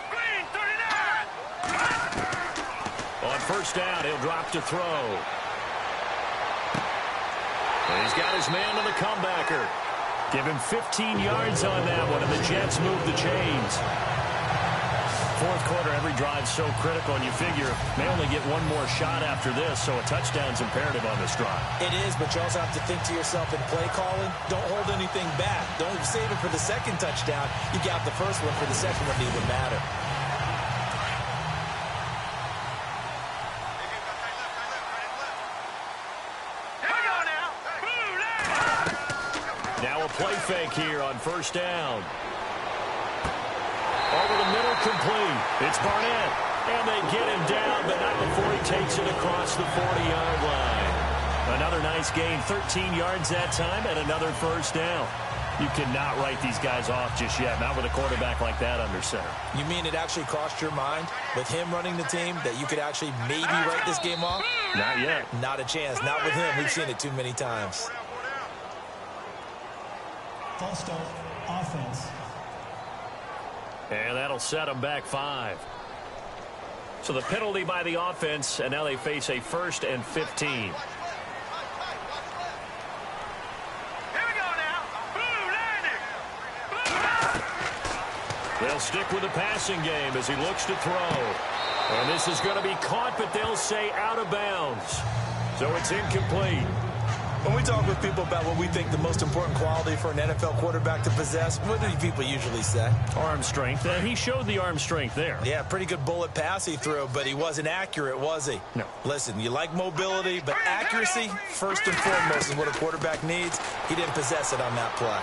Green 39. On first down, he'll drop to throw. And he's got his man to the comebacker. Give him 15 yards on that one, and the Jets move the chains. Fourth quarter, every drive's so critical, and you figure may only get one more shot after this, so a touchdown's imperative on this drive. It is, but you also have to think to yourself in play calling, don't hold anything back. Don't save it for the second touchdown. You got the first one for the second one to even matter. Play fake here on first down. Over the middle, complete. It's Barnett. And they get him down, but not before he takes it across the 40-yard line. Another nice gain, 13 yards that time, and another first down. You cannot write these guys off just yet, not with a quarterback like that under center. You mean it actually crossed your mind with him running the team that you could actually maybe write this game off? Not yet. Not a chance. Not with him. We've seen it too many times. False start, offense. And that'll set them back 5. So the penalty by the offense, and now they face a 1st and 15. Here we go now. Blue landing. They'll stick with the passing game as he looks to throw. And this is going to be caught, but they'll say out of bounds. So it's incomplete. When we talk with people about what we think the most important quality for an NFL quarterback to possess, what do people usually say? Arm strength. He showed the arm strength there. Yeah, pretty good bullet pass he threw, but he wasn't accurate, was he? No. Listen, you like mobility, but accuracy, first and foremost, is what a quarterback needs. He didn't possess it on that play.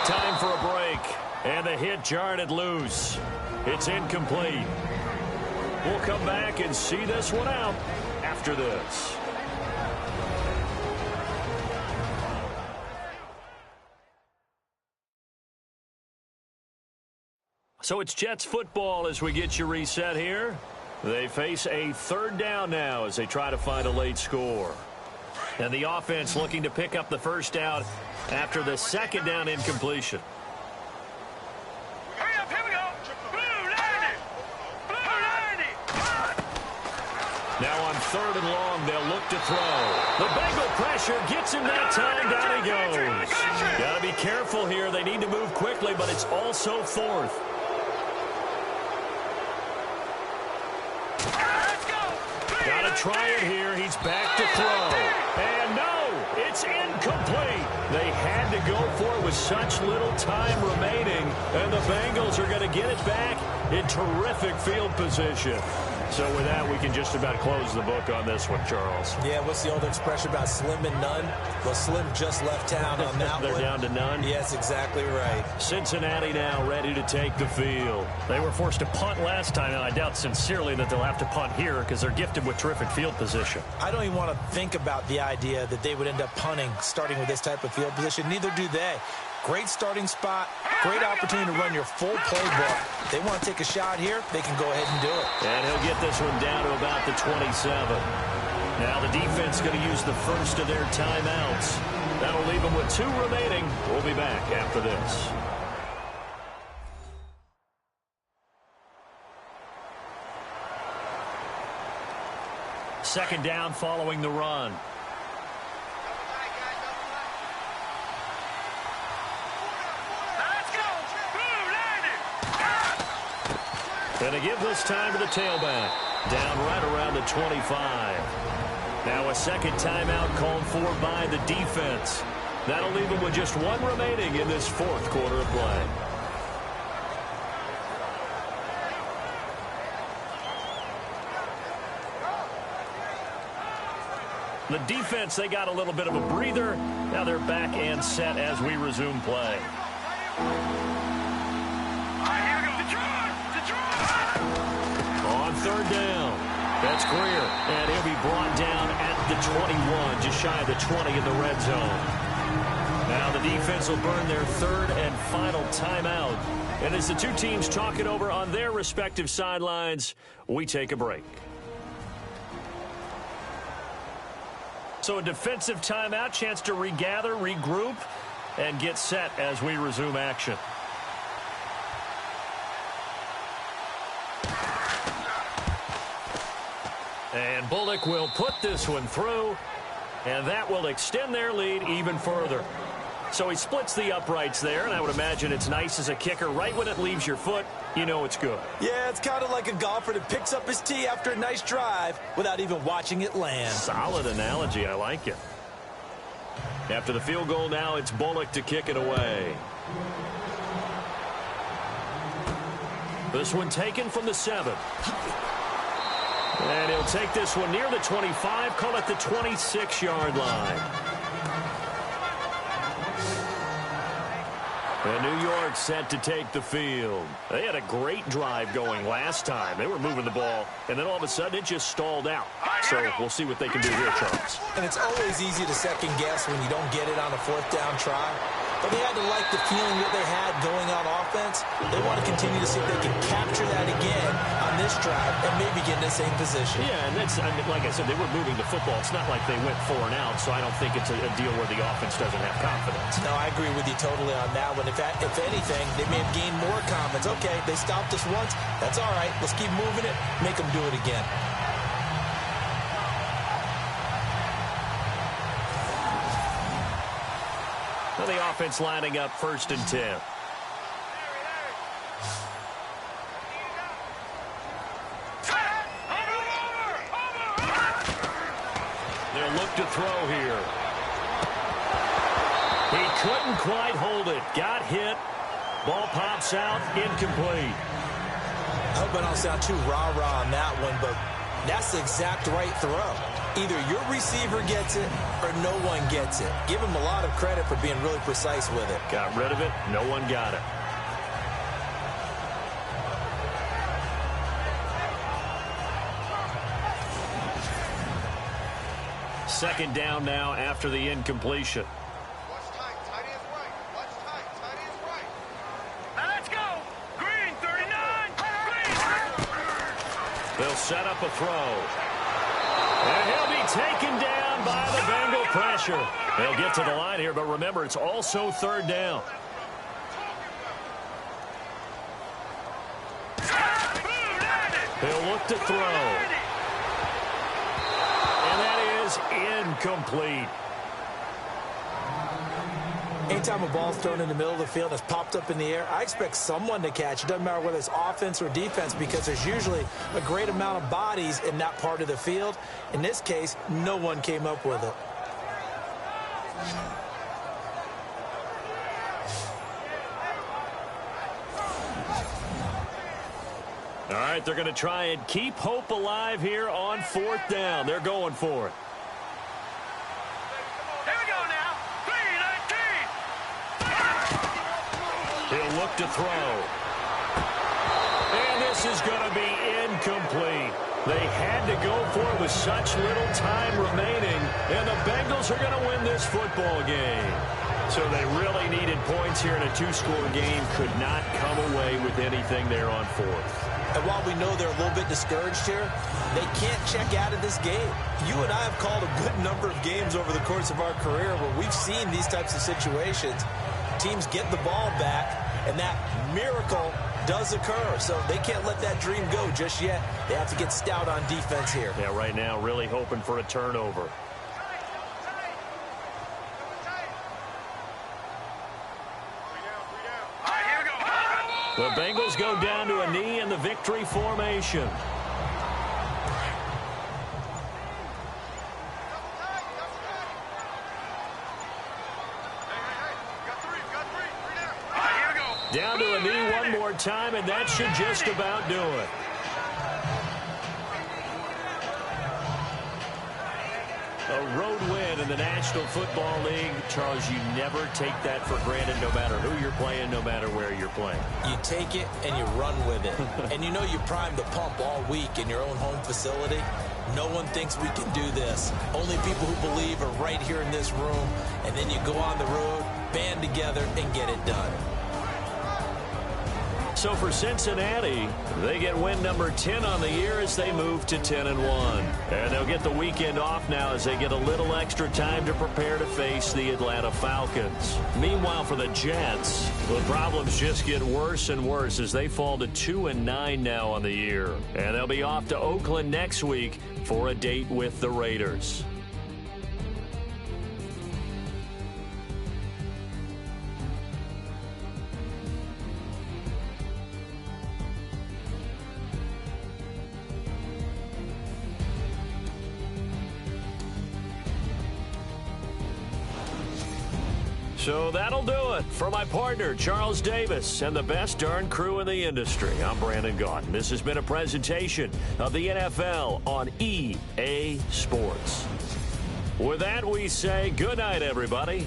Time for a break. And the hit jarred it loose. It's incomplete. We'll come back and see this one out after this. So it's Jets football as we get you reset here. They face a 3rd down now as they try to find a late score. And the offense looking to pick up the first down after the 2nd down incompletion. Hurry up, here we go. Blue landing. Blue landing. Now on 3rd and long, they'll look to throw. The Bengal pressure gets him that time. Down he goes. Got to be careful here. They need to move quickly, but it's also 4th. Got to try it here. He's back to throw. And no, it's incomplete. They had to go for it with such little time remaining. And the Bengals are going to get it back in terrific field position. So with that, we can just about close the book on this one, Charles. Yeah, what's the old expression about slim and none? Well, Slim just left town on that They're one. down to none? Yes, exactly right. Cincinnati now ready to take the field. They were forced to punt last time, and I doubt sincerely that they'll have to punt here because they're gifted with terrific field position. I don't even want to think about the idea that they would end up punting starting with this type of field position. Neither do they. Great starting spot, great opportunity to run your full playbook. They want to take a shot here, they can go ahead and do it. And he'll get this one down to about the 27. Now the defense is going to use the first of their timeouts. That'll leave them with 2 remaining. We'll be back after this. Second down following the run. And they give this time to the tailback. Down right around the 25. Now a second timeout called for by the defense. That'll leave them with just one remaining in this fourth quarter of play. The defense, they got a little bit of a breather. Now they're back and set as we resume play. On third down, that's Greer, and he'll be brought down at the 21, just shy of the 20 in the red zone. Now the defense will burn their third and final timeout. And as the two teams talk it over on their respective sidelines, we take a break. So a defensive timeout, chance to regather, regroup, and get set as we resume action. And Bullock will put this one through, and that will extend their lead even further. So he splits the uprights there, and I would imagine it's nice as a kicker. Right when it leaves your foot, you know it's good. Yeah, it's kind of like a golfer that picks up his tee after a nice drive without even watching it land. Solid analogy. I like it. After the field goal now, it's Bullock to kick it away. This one taken from the 7. And he'll take this one near the 25, call it the 26-yard line. And New York set to take the field. They had a great drive going last time. They were moving the ball, and then all of a sudden it just stalled out. So we'll see what they can do here, Charles. And it's always easy to second guess when you don't get it on a fourth down try. But they had to like the feeling that they had going on offense. They want to continue to see if they can capture that again on this drive and maybe get in the same position. Yeah, and that's, I mean, like I said, they were moving the football. It's not like they went 4 and out, so I don't think it's a deal where the offense doesn't have confidence. No, I agree with you totally on that one. If anything, they may have gained more confidence. Okay, they stopped us once. That's all right. Let's keep moving it. Make them do it again. Well, the offense lining up 1st and 10. They'll look to throw here. He couldn't quite hold it. Got hit. Ball pops out. Incomplete. I hope I don't sound too rah-rah on that one, but that's the exact right throw. Either your receiver gets it or no one gets it. Give him a lot of credit for being really precise with it. Got rid of it. No one got it. Second down now after the incompletion. Watch tight. Tight is right. Watch tight. Tight is right. Now let's go. Green, 39. Green. They'll set up a throw. And he'll be taken down by the Bengal pressure. They'll get to the line here, but remember, it's also 3rd down. He'll look to throw. And that is incomplete. Anytime a ball's thrown in the middle of the field that's popped up in the air, I expect someone to catch. It doesn't matter whether it's offense or defense because there's usually a great amount of bodies in that part of the field. In this case, no one came up with it. All right, they're going to try and keep hope alive here on 4th down. They're going for it. Here we go now. 3-19. He'll look to throw. And this is going to be incomplete. They had to go for it with such little time remaining, and the Bengals are going to win this football game. So they really needed points here in a 2-score game. Could not come away with anything there on 4th. And while we know they're a little bit discouraged here, they can't check out of this game. You and I have called a good number of games over the course of our career where we've seen these types of situations. Teams get the ball back, and that miracle does occur, so they can't let that dream go just yet. They have to get stout on defense here. Yeah, right now really hoping for a turnover. The Bengals go down to a knee in the victory formation. Down to a knee one more time, and that should just about do it. A road win in the National Football League. Charles, you never take that for granted no matter who you're playing, no matter where you're playing. You take it and you run with it. And you know you primed the pump all week in your own home facility. No one thinks we can do this. Only people who believe are right here in this room. And then you go on the road, band together, and get it done. So for Cincinnati, they get win number 10 on the year as they move to 10-1. And they'll get the weekend off now as they get a little extra time to prepare to face the Atlanta Falcons. Meanwhile, for the Jets, the problems just get worse and worse as they fall to 2-9 now on the year. And they'll be off to Oakland next week for a date with the Raiders. So that'll do it. For my partner, Charles Davis, and the best darn crew in the industry, I'm Brandon Gaudin. This has been a presentation of the NFL on EA Sports. With that, we say good night, everybody.